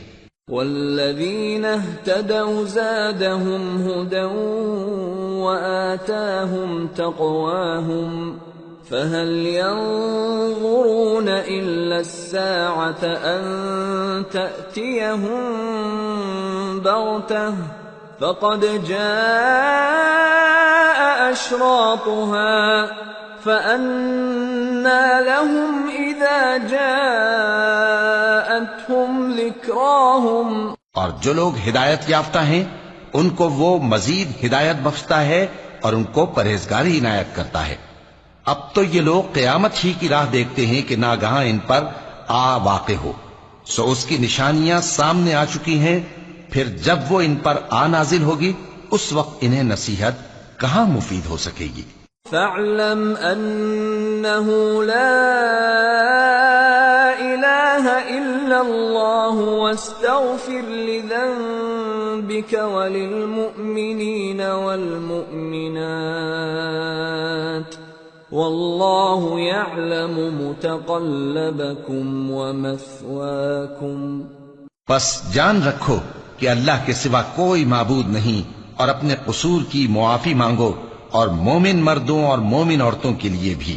وَالَّذِينَ اهْتَدَوْا زَادَهُمْ هُدًى وَآتَاهُمْ تَقْوَاهُمْ فَهَلْ يَنظُرُونَ إِلَّا السَّاعَةَ أَن تَأْتِيَهُم بَغْتَةً فَقَدْ جَاءَ أَشْرَاطُهَا فَأَنَّى لَهُمْ إِذَا جَاءَتْهُمْ ذِكْرَاهُمْ۔ اور جو لوگ ہدایت یافتہ ہیں ان کو وہ مزید ہدایت بخشتا ہے اور ان کو پرہیزگاری عنایت کرتا ہے۔ اب تو یہ لوگ قیامت ہی کی راہ دیکھتے ہیں کہ ناگہاں ان پر آ واقع ہو، سو اس کی نشانیاں سامنے آ چکی ہیں، پھر جب وہ ان پر آ نازل ہوگی اس وقت انہیں نصیحت کہاں مفید ہو سکے گی۔ فاعلم انه لا اله الا الله واستغفر لذنبك وللمؤمنين والمؤمنات والله يعلم متقلبكم ومثواكم۔ پس جان رکھو کہ اللہ کے سوا کوئی معبود نہیں، اور اپنے قصور کی معافی مانگو، اور مومن مردوں اور مومن عورتوں کے لیے بھی،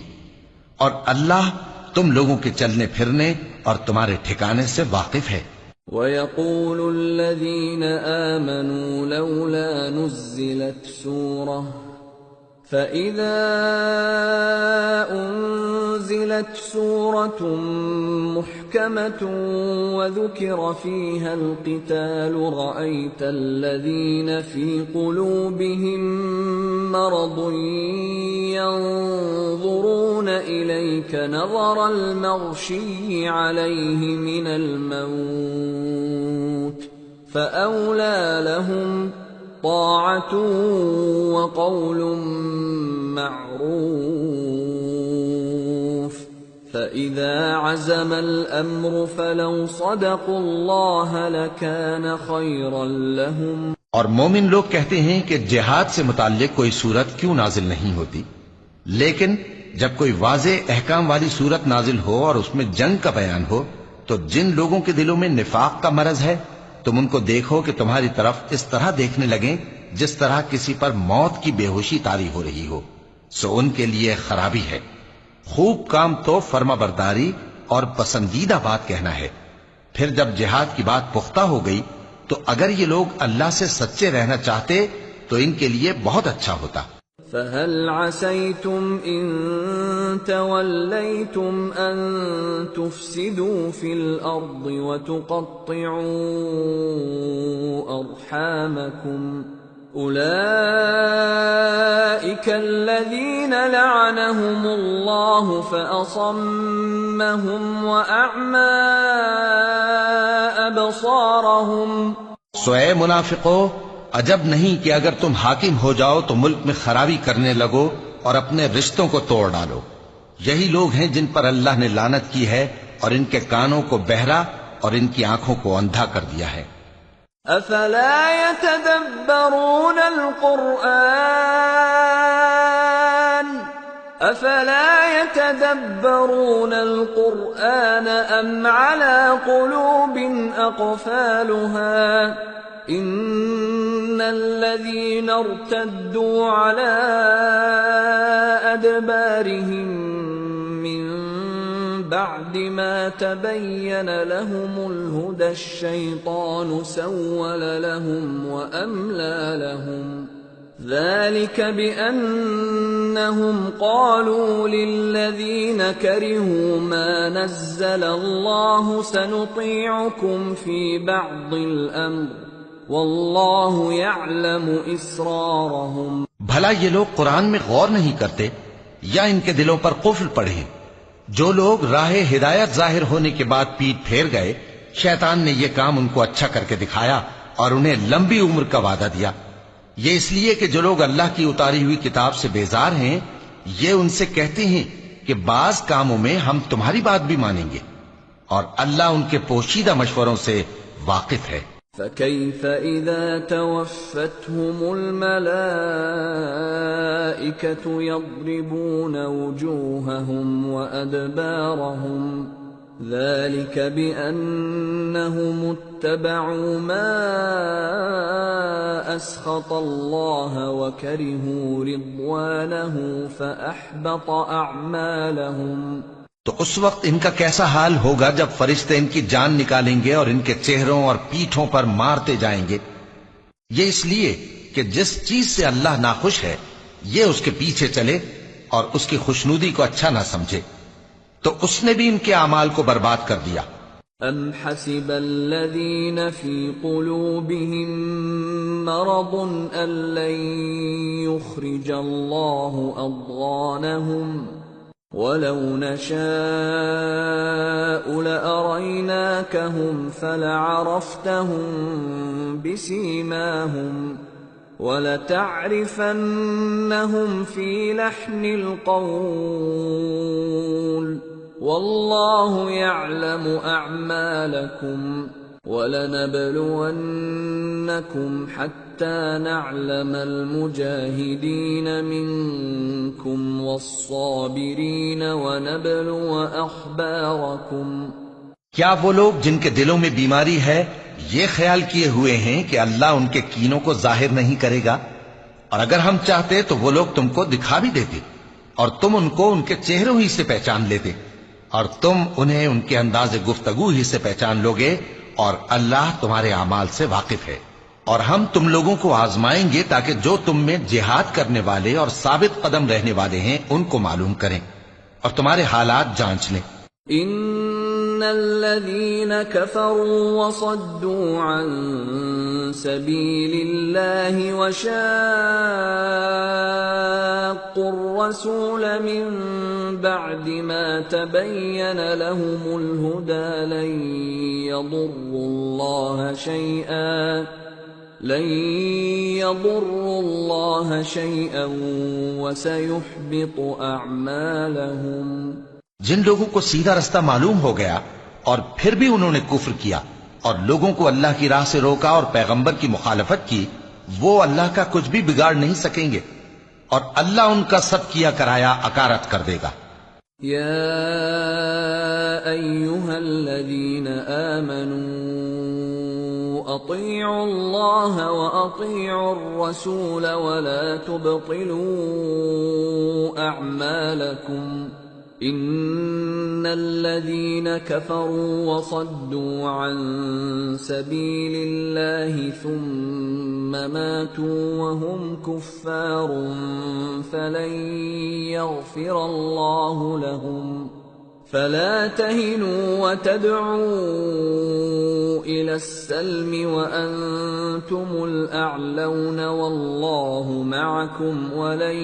اور اللہ تم لوگوں کے چلنے پھرنے اور تمہارے ٹھکانے سے واقف ہے۔ وَيَقُولُ الَّذِينَ آمَنُوا لَوْلَا نُزِّلَتْ سُورَةٌ فَإِذَا أُنزِلَتْ سُورَةٌ مُحْكَمَةٌ وَذُكِرَ فِيهَا الْقِتَالُ رَأَيْتَ الَّذِينَ فِي قُلُوبِهِم مَّرَضٌ يَنظُرُونَ إِلَيْكَ نَظَرَ الْمَغْشِيِّ عَلَيْهِ مِنَ الْمَوْتِ فَأَوْلَىٰ لَهُمْ طاعة وقول معروف فإذا عزم الأمر فلو صدقوا الله لكان خيرا لهم۔ اور مومن لوگ کہتے ہیں کہ جہاد سے متعلق کوئی صورت کیوں نازل نہیں ہوتی، لیکن جب کوئی واضح احکام والی صورت نازل ہو اور اس میں جنگ کا بیان ہو تو جن لوگوں کے دلوں میں نفاق کا مرض ہے تم ان کو دیکھو کہ تمہاری طرف اس طرح دیکھنے لگیں جس طرح کسی پر موت کی بے ہوشی طاری ہو رہی ہو، سو ان کے لیے خرابی ہے۔ خوب کام تو فرما برداری اور پسندیدہ بات کہنا ہے۔ پھر جب جہاد کی بات پختہ ہو گئی تو اگر یہ لوگ اللہ سے سچے رہنا چاہتے تو ان کے لیے بہت اچھا ہوتا۔ فَهَلْ عَسَيْتُمْ إِن تَوَلَّيْتُمْ أَن تُفْسِدُوا فِي الْأَرْضِ وَتُقَطِّعُوا أَرْحَامَكُمْ أُولَئِكَ الَّذِينَ لَعَنَهُمُ اللَّهُ فَأَصَمَّهُمْ وَأَعْمَى أَبْصَارَهُمْ۔ سو اے منافقو، عجب نہیں کہ اگر تم حاکم ہو جاؤ تو ملک میں خرابی کرنے لگو اور اپنے رشتوں کو توڑ ڈالو۔ یہی لوگ ہیں جن پر اللہ نے لعنت کی ہے اور ان کے کانوں کو بہرا اور ان کی آنکھوں کو اندھا کر دیا ہے۔ افلا يتدبرون القرآن ام على قلوب اقفالها ان الذين ارتدوا على ادبارهم من بعد ما تبين لهم الهدى الشيطان سول لهم وأملى لهم ذلك بأنهم قالوا للذين كرهوا ما نزل الله سنطيعكم في بعض الأمر والله يعلم إسرارهم۔ بھلا یہ لوگ قرآن میں غور نہیں کرتے یا ان کے دلوں پر قفل پڑے؟ جو لوگ راہ ہدایت ظاہر ہونے کے بعد پیٹ پھیر گئے، شیطان نے یہ کام ان کو اچھا کر کے دکھایا اور انہیں لمبی عمر کا وعدہ دیا۔ یہ اس لیے کہ جو لوگ اللہ کی اتاری ہوئی کتاب سے بیزار ہیں یہ ان سے کہتے ہیں کہ بعض کاموں میں ہم تمہاری بات بھی مانیں گے، اور اللہ ان کے پوشیدہ مشوروں سے واقف ہے۔ فَكَيْفَ إِذَا تَوَفَّتْهُمُ الْمَلَائِكَةُ يَضْرِبُونَ وُجُوهَهُمْ وَأَدْبَارَهُمْ ذَلِكَ بِأَنَّهُمُ اتَّبَعُوا مَا أَسْخَطَ اللَّهَ وَكَرِهُوا رِضْوَانَهُ فَأَحْبَطَ أَعْمَالَهُمْ۔ تو اس وقت ان کا کیسا حال ہوگا جب فرشتے ان کی جان نکالیں گے اور ان کے چہروں اور پیٹھوں پر مارتے جائیں گے۔ یہ اس لیے کہ جس چیز سے اللہ ناخوش ہے یہ اس کے پیچھے چلے اور اس کی خوشنودی کو اچھا نہ سمجھے، تو اس نے بھی ان کے اعمال کو برباد کر دیا۔ ام حسب الذین فی قلوبهم مرض ان لن یخرج اللہ اضغانهم وَلَوْ نَشَاءُ لَأَرَيْنَاكَهُمْ فَلَعَرَفْتَهُمْ بِسِيمَاهُمْ وَلَتَعْرِفَنَّهُمْ فِي لَحْنِ الْقَوْلِ وَاللَّهُ يَعْلَمُ أَعْمَالَكُمْ وَلَنَبْلُوَنَّكُمْ حَتَّى نَعْلَمَ الْمُجَاهِدِينَ مِنكُمْ وَالصَّابِرِينَ وَنَبْلُوَ أَخْبَارَكُمْ۔ کیا وہ لوگ جن کے دلوں میں بیماری ہے یہ خیال کیے ہوئے ہیں کہ اللہ ان کے کینوں کو ظاہر نہیں کرے گا؟ اور اگر ہم چاہتے تو وہ لوگ تم کو دکھا بھی دیتے اور تم ان کو ان کے چہروں ہی سے پہچان لیتے، اور تم انہیں ان کے انداز گفتگو ہی سے پہچان لوگے، اور اللہ تمہارے اعمال سے واقف ہے۔ اور ہم تم لوگوں کو آزمائیں گے تاکہ جو تم میں جہاد کرنے والے اور ثابت قدم رہنے والے ہیں ان کو معلوم کریں اور تمہارے حالات جانچ لیں۔ ان الذين كفروا وصدوا عن سبيل الله وشاقوا الرسول من بعد ما تبين لهم الهدى لن يضروا الله شيئا وسيحبط أعمالهم۔ جن لوگوں کو سیدھا رستہ معلوم ہو گیا اور پھر بھی انہوں نے کفر کیا اور لوگوں کو اللہ کی راہ سے روکا اور پیغمبر کی مخالفت کی، وہ اللہ کا کچھ بھی بگاڑ نہیں سکیں گے اور اللہ ان کا سب کیا کرایا اکارت کر دے گا۔ یا ایھا الذین آمنوا اطیعوا اللہ واطیعوا الرسول ولا تبطلوا اعمالکم ان الذين كفروا وصدوا عن سبيل الله ثم ماتوا وهم كفار فلن يغفر الله لهم فلا تهنوا وتدعوا إلى السلم وأنتم الأعلون والله معكم ولن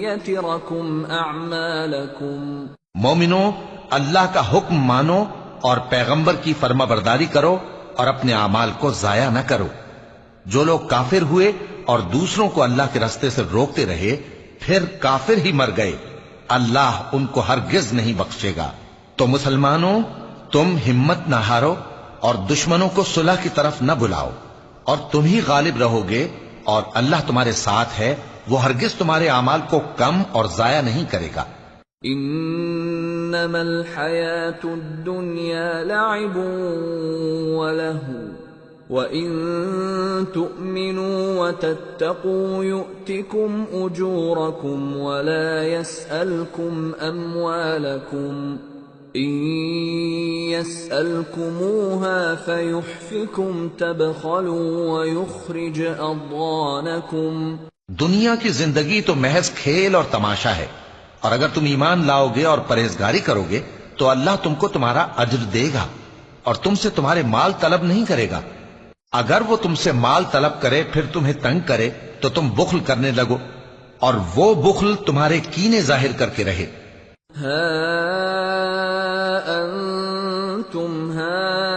يتركم أعمالكم۔ مومنو، اللہ کا حکم مانو اور پیغمبر کی فرما برداری کرو اور اپنے اعمال کو ضائع نہ کرو۔ جو لوگ کافر ہوئے اور دوسروں کو اللہ کے راستے سے روکتے رہے پھر کافر ہی مر گئے، اللہ ان کو ہرگز نہیں بخشے گا۔ تو مسلمانوں، تم ہمت نہ ہارو اور دشمنوں کو صلح کی طرف نہ بلاؤ، اور تم ہی غالب رہو گے، اور اللہ تمہارے ساتھ ہے، وہ ہرگز تمہارے اعمال کو کم اور ضائع نہیں کرے گا۔ انما الحیاة الدنیا لعب ولہو وَإِن تُؤْمِنُوا وَتَتَّقُوا يُؤْتِكُمْ أُجُورَكُمْ وَلَا يَسْأَلْكُمْ أَمْوَالَكُمْ إِن يَسْأَلْكُمُوهَا فَيُحْفِكُمْ تَبْخَلُوا وَيُخْرِجْ أَضْغَانَكُمْ۔ دنیا کی زندگی تو محض کھیل اور تماشا ہے، اور اگر تم ایمان لاؤ گے اور پرہیزگاری کرو گے تو اللہ تم کو تمہارا اجر دے گا اور تم سے تمہارے مال طلب نہیں کرے گا۔ اگر وہ تم سے مال طلب کرے پھر تمہیں تنگ کرے تو تم بخل کرنے لگو، اور وہ بخل تمہارے کینے ظاہر کر کے رہے۔ ہا انتم ہؤلاء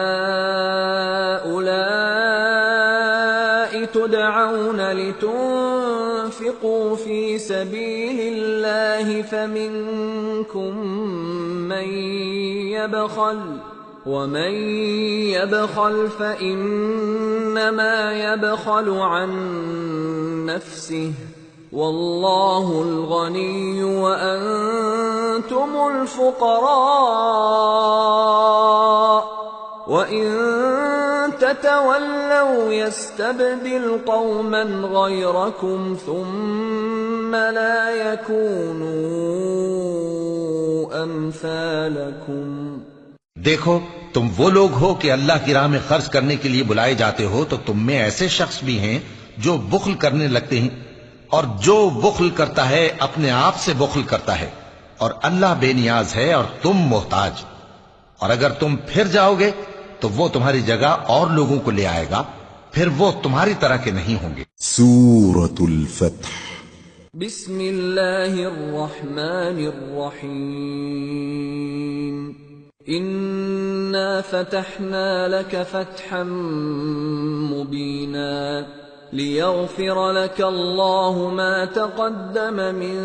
تدعون لتنفقوا في سبيل الله فمنكم من يبخل ومن يبخل فإنما يبخل عن نفسه والله الغني وأنتم الفقراء وإن تتولوا يستبدل قوما غيركم ثم لا يكونوا أمثالكم۔ دیکھو، تم وہ لوگ ہو کہ اللہ کی راہ میں خرچ کرنے کے لیے بلائے جاتے ہو، تو تم میں ایسے شخص بھی ہیں جو بخل کرنے لگتے ہیں، اور جو بخل کرتا ہے اپنے آپ سے بخل کرتا ہے، اور اللہ بے نیاز ہے اور تم محتاج۔ اور اگر تم پھر جاؤ گے تو وہ تمہاری جگہ اور لوگوں کو لے آئے گا، پھر وہ تمہاری طرح کے نہیں ہوں گے۔ سورة الفتح بسم اللہ الرحمن الرحیم انا فتحنا لك فتحا مبینا لیغفر لك الله ما تقدم من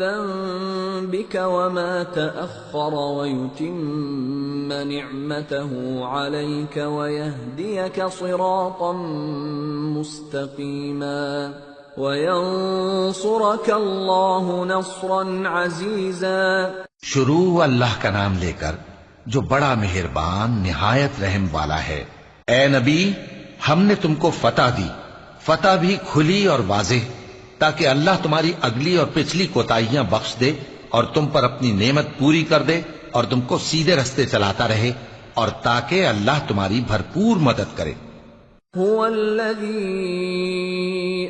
ذنبك وما تأخر ويتم نعمته عليك ويهديك صراطا مستقيما وَيَنصُرَكَ اللَّهُ نَصْرًا عَزِيزًا۔ شروع اللہ کا نام لے کر جو بڑا مہربان نہایت رحم والا ہے۔ اے نبی، ہم نے تم کو فتح دی، فتح بھی کھلی اور واضح، تاکہ اللہ تمہاری اگلی اور پچھلی کوتاہیاں بخش دے اور تم پر اپنی نعمت پوری کر دے اور تم کو سیدھے رستے چلاتا رہے، اور تاکہ اللہ تمہاری بھرپور مدد کرے۔ هو الذي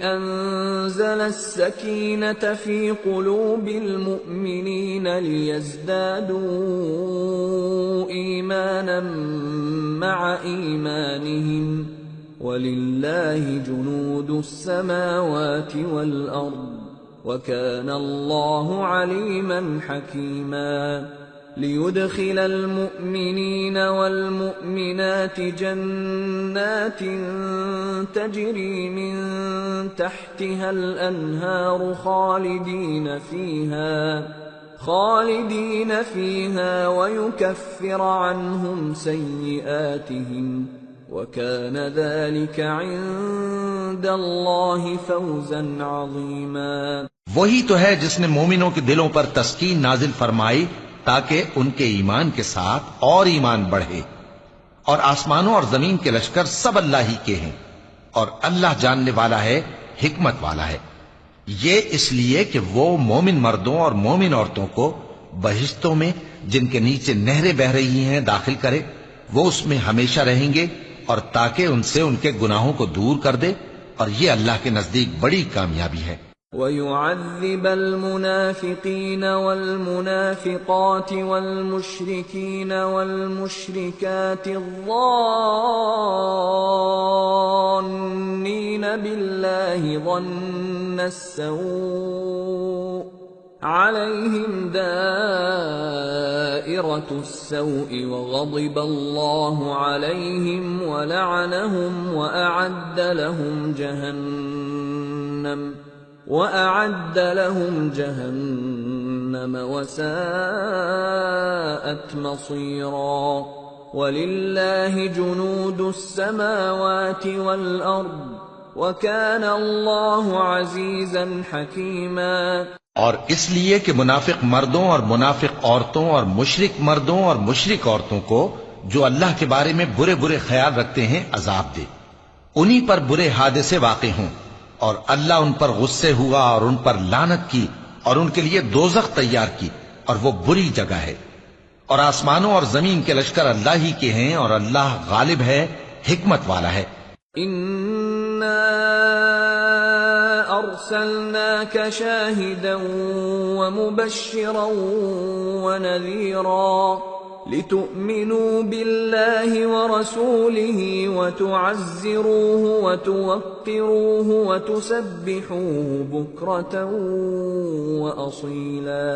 أنزل السكينة في قلوب المؤمنين ليزدادوا إيمانا مع إيمانهم ولله جنود السماوات والأرض وكان الله عليما حكيما ليدخل المؤمنين والمؤمنات جنات تجري من تحتها الأنهار خالدين فيها ويكفر عنهم سيئاتهم وكان ذلك عند الله فوزا عظيما۔ وہی تو ہے جس نے مومنوں کے دلوں پر تسکین نازل فرمائی تاکہ ان کے ایمان کے ساتھ اور ایمان بڑھے، اور آسمانوں اور زمین کے لشکر سب اللہ ہی کے ہیں، اور اللہ جاننے والا ہے، حکمت والا ہے۔ یہ اس لیے کہ وہ مومن مردوں اور مومن عورتوں کو بہشتوں میں جن کے نیچے نہریں بہ رہی ہیں داخل کرے، وہ اس میں ہمیشہ رہیں گے، اور تاکہ ان سے ان کے گناہوں کو دور کر دے، اور یہ اللہ کے نزدیک بڑی کامیابی ہے۔ وَيُعَذِّبَ الْمُنَافِقِينَ وَالْمُنَافِقَاتِ وَالْمُشْرِكِينَ وَالْمُشْرِكَاتِ الظَّانِّينَ بِاللَّهِ ظَنَّ السَّوْءِ عَلَيْهِمْ دَائِرَةُ السَّوْءِ وَغَضِبَ اللَّهُ عَلَيْهِمْ وَلَعَنَهُمْ وَأَعَدَّ لَهُمْ جَهَنَّمَ وَسَاءَتْ مَصِيرًا۔ وَلِلَّهِ جُنُودُ السَّمَاوَاتِ وَالْأَرْضِ وَكَانَ اللَّهُ عَزِيزًا حَكِيمًا۔ اور اس لیے کہ منافق مردوں اور منافق عورتوں اور مشرک مردوں اور مشرک عورتوں کو جو اللہ کے بارے میں برے برے خیال رکھتے ہیں عذاب دے، انہی پر برے حادثے واقع ہوں، اور اللہ ان پر غصے ہوا اور ان پر لعنت کی اور ان کے لیے دوزخ تیار کی، اور وہ بری جگہ ہے۔ اور آسمانوں اور زمین کے لشکر اللہ ہی کے ہیں، اور اللہ غالب ہے، حکمت والا ہے۔ اِنَّا أَرْسَلْنَاكَ شَاهِدًا وَمُبَشِّرًا وَنَذِيرًا لِتُؤْمِنُوا بِاللَّهِ وَرَسُولِهِ وَتُعَزِّرُوهُ وَتُوَقِّرُوهُ وَتُسَبِّحُوهُ بُكْرَةً وَأَصِيلًا۔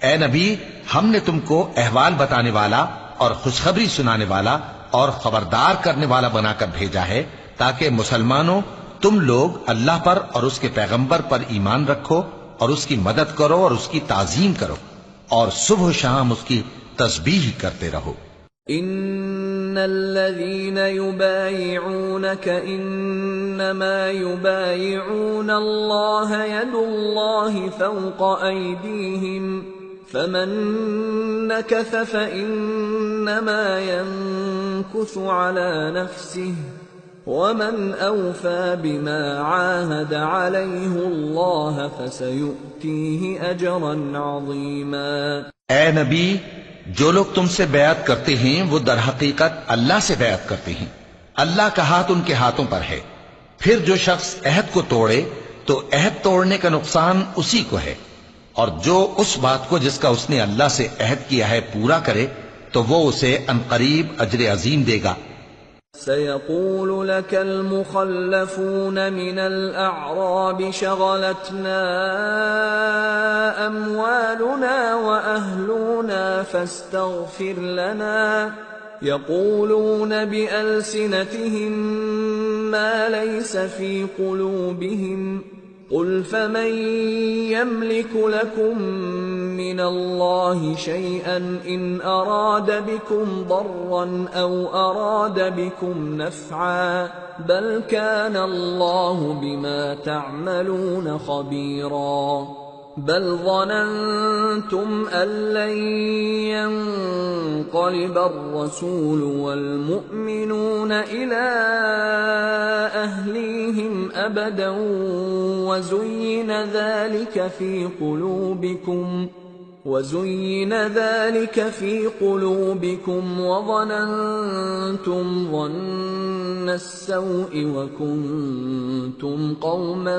اے نبی، ہم نے تم کو احوال بتانے والا اور خوشخبری سنانے والا اور خبردار کرنے والا بنا کر بھیجا ہے، تاکہ مسلمانوں تم لوگ اللہ پر اور اس کے پیغمبر پر ایمان رکھو اور اس کی مدد کرو اور اس کی تعظیم کرو، اور صبح و شام اس کی تسبیح کرتے رہو۔ ان الذين يبايعونك انما يبايعون الله يد الله فوق ايديهم فمن نكث فانما ينكث على نفسه ومن اوفى بما عاهد عليه الله فسيؤتيه اجرا عظيما۔ اے نبی، جو لوگ تم سے بیعت کرتے ہیں وہ در حقیقت اللہ سے بیعت کرتے ہیں، اللہ کا ہاتھ ان کے ہاتھوں پر ہے۔ پھر جو شخص عہد کو توڑے تو عہد توڑنے کا نقصان اسی کو ہے، اور جو اس بات کو جس کا اس نے اللہ سے عہد کیا ہے پورا کرے تو وہ اسے عنقریب اجر عظیم دے گا۔ سيقول لك المخلفون من الأعراب شغلتنا أموالنا وأهلنا فاستغفر لنا يقولون بألسنتهم ما ليس في قلوبهم قل فمن يملك لكم من الله شيئا إن أراد بكم ضرا أو أراد بكم نفعا بل كان الله بما تعملون خبيرا بل ظننتم أن لن ينقلب الرسول والمؤمنون إلى أهليهم أبدا وزين ذلك في قلوبكم وظننتم ظن السوء وكنتم قوما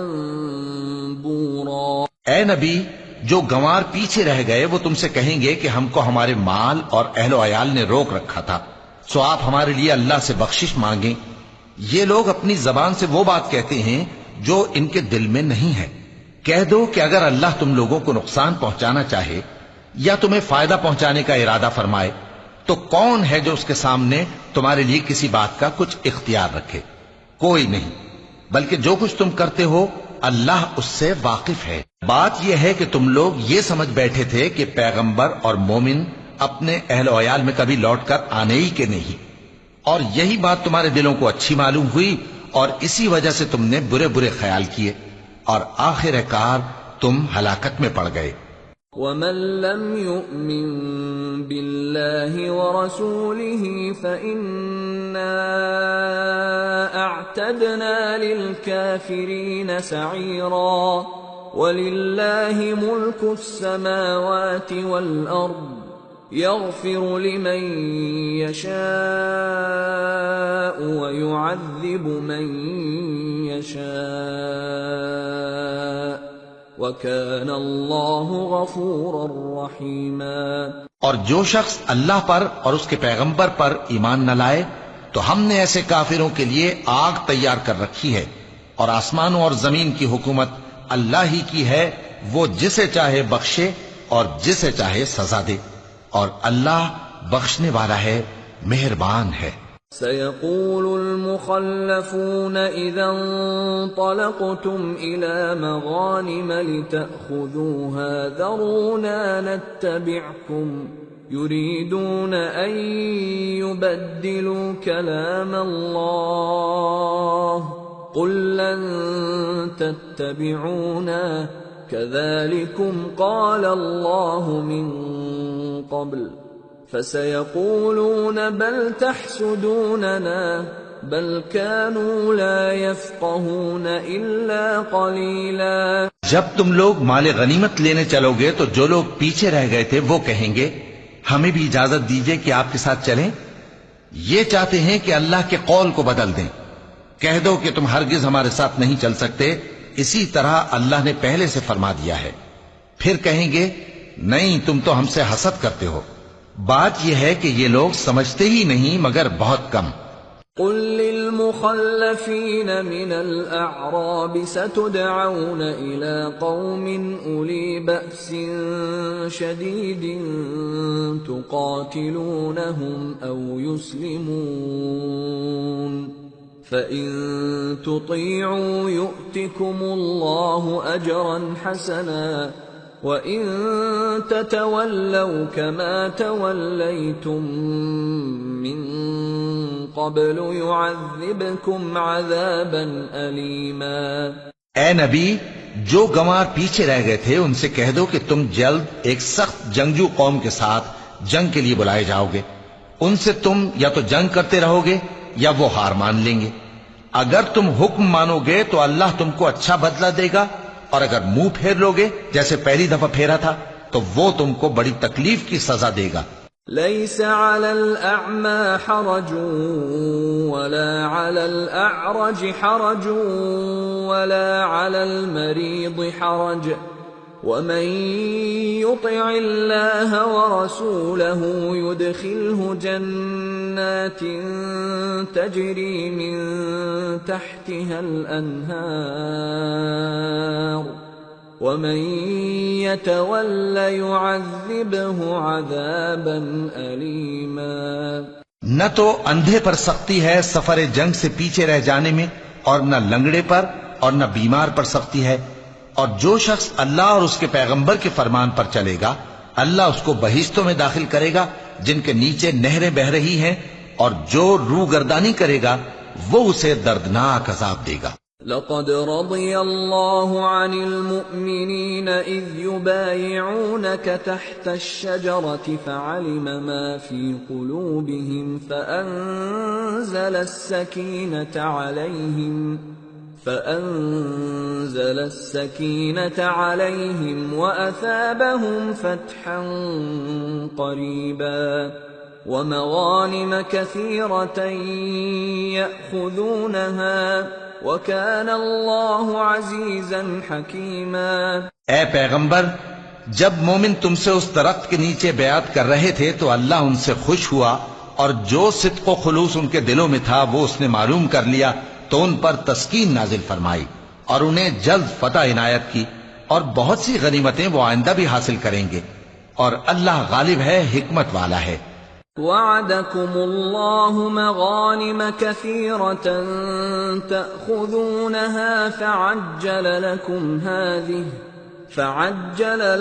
بورا. اے نبی، جو گنوار پیچھے رہ گئے وہ تم سے کہیں گے کہ ہم کو ہمارے مال اور اہل و عیال نے روک رکھا تھا، سو آپ ہمارے لیے اللہ سے بخشش مانگیں. یہ لوگ اپنی زبان سے وہ بات کہتے ہیں جو ان کے دل میں نہیں ہے. کہہ دو کہ اگر اللہ تم لوگوں کو نقصان پہنچانا چاہے یا تمہیں فائدہ پہنچانے کا ارادہ فرمائے تو کون ہے جو اس کے سامنے تمہارے لیے کسی بات کا کچھ اختیار رکھے؟ کوئی نہیں، بلکہ جو کچھ تم کرتے ہو اللہ اس سے واقف ہے. بات یہ ہے کہ تم لوگ یہ سمجھ بیٹھے تھے کہ پیغمبر اور مومن اپنے اہل و عیال میں کبھی لوٹ کر آنے ہی کے نہیں، اور یہی بات تمہارے دلوں کو اچھی معلوم ہوئی اور اسی وجہ سے تم نے برے برے خیال کیے اور آخر کار تم ہلاکت میں پڑ گئے. وَمَن لَّمْ يُؤْمِن بِاللَّهِ وَرَسُولِهِ فَإِنَّا أَعْتَدْنَا لِلْكَافِرِينَ سَعِيرًا. وَلِلَّهِ مُلْكُ السَّمَاوَاتِ وَالْأَرْضِ يَغْفِرُ لِمَن يَشَاءُ وَيُعَذِّبُ مَن يَشَاءُ وَكَانَ اللَّهُ غَفُورًا رَّحِيمًا. اور جو شخص اللہ پر اور اس کے پیغمبر پر ایمان نہ لائے تو ہم نے ایسے کافروں کے لیے آگ تیار کر رکھی ہے، اور آسمانوں اور زمین کی حکومت اللہ ہی کی ہے، وہ جسے چاہے بخشے اور جسے چاہے سزا دے، اور اللہ بخشنے والا ہے، مہربان ہے. سيقول المخلفون إذا انطلقتم إلى مغانم لتأخذوها ذرونا نتبعكم يريدون أن يبدلوا كلام الله قل لن تتبعونا كذلكم قال الله من قبل فسيقولون بل تحسدوننا بل كانوا لا يفقهون إلا قليلا. جب تم لوگ مال غنیمت لینے چلو گے تو جو لوگ پیچھے رہ گئے تھے وہ کہیں گے ہمیں بھی اجازت دیجئے کہ آپ کے ساتھ چلیں. یہ چاہتے ہیں کہ اللہ کے قول کو بدل دیں. کہہ دو کہ تم ہرگز ہمارے ساتھ نہیں چل سکتے، اسی طرح اللہ نے پہلے سے فرما دیا ہے. پھر کہیں گے نہیں، تم تو ہم سے حسد کرتے ہو. بات یہ ہے کہ یہ لوگ سمجھتے ہی نہیں مگر بہت کم. قل للمخلفين من الأعراب ستدعون إلى قوم أولي بأس شديد تقاتلونهم أو يسلمون فإن تطيعوا يؤتكم الله أجرا حسنا وَإِن تَتَوَلَّوْا كَمَا تَوَلَّيْتُم مِّن قَبْلُ يُعَذِّبْكُمْ عَذَابًا أَلِيمًا. اے نبی، جو گنوار پیچھے رہ گئے تھے ان سے کہہ دو کہ تم جلد ایک سخت جنگجو قوم کے ساتھ جنگ کے لیے بلائے جاؤ گے. ان سے تم یا تو جنگ کرتے رہو گے یا وہ ہار مان لیں گے. اگر تم حکم مانو گے تو اللہ تم کو اچھا بدلہ دے گا، اور اگر منہ پھیر لوگے جیسے پہلی دفعہ پھیرا تھا تو وہ تم کو بڑی تکلیف کی سزا دے گا. ليس على الأعمى حرج ولا على الأعرج حرج ولا على المريض حرج ومن يطع الله ورسوله يدخله جنات تجري من تحتها الأنهار ومن يتول يعذبه عذابا أليما۔ نہ تو اندھے پر سختی ہے سفر جنگ سے پیچھے رہ جانے میں، اور نہ لنگڑے پر اور نہ بیمار پر سختی ہے، اور جو شخص اللہ اور اس کے پیغمبر کے فرمان پر چلے گا اللہ اس کو بہشتوں میں داخل کرے گا جن کے نیچے نہریں بہ رہی ہیں، اور جو روگردانی کرے گا وہ اسے دردناک عذاب دے گا۔ لقد رضي الله عن المؤمنين إذ يبايعونك تحت الشجرة فعلم ما في قلوبهم فأنزل السكينة عليهم وأثابهم فتحا قريبا ومغانم كثيرة يأخذونها وَكَانَ اللَّهُ عَزِيزًا حَكِيمًا۔ اے پیغمبر، جب مومن تم سے اس درخت کے نیچے بیعت کر رہے تھے تو اللہ ان سے خوش ہوا، اور جو صدق و خلوص ان کے دلوں میں تھا وہ اس نے معلوم کر لیا تو ان پر تسکین نازل فرمائی اور انہیں جلد فتح عنایت کی، اور بہت سی غنیمتیں وہ آئندہ بھی حاصل کریں گے، اور اللہ غالب ہے، حکمت والا ہے۔ وعدكم الله مغانم كثيرة تأخذونها فعجل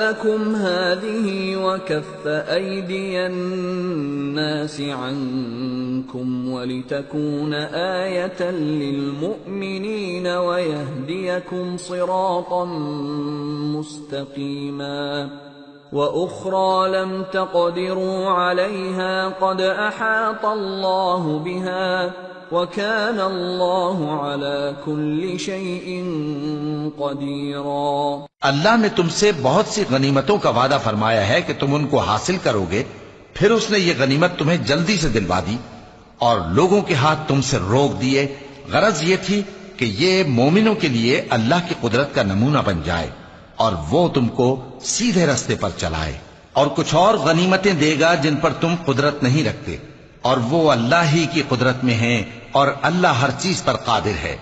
لكم هذه وكف أيدي الناس عنكم ولتكون آية للمؤمنين ويهديكم صراطا مستقيما وأخرى لم تقدروا عليها قد أحاط الله بها وكان الله على كل شيء قديرا۔ اللہ نے تم سے بہت سی غنیمتوں کا وعدہ فرمایا ہے کہ تم ان کو حاصل کرو گے، پھر اس نے یہ غنیمت تمہیں جلدی سے دلوا دی اور لوگوں کے ہاتھ تم سے روک دیے۔ غرض یہ تھی کہ یہ مومنوں کے لیے اللہ کی قدرت کا نمونہ بن جائے اور وہ تم کو سیدھے رستے پر چلائے، اور کچھ اور غنیمتیں دے گا جن پر تم قدرت نہیں رکھتے، اور وہ اللہ ہی کی قدرت میں ہیں، اور اللہ ہر چیز پر قادر ہے۔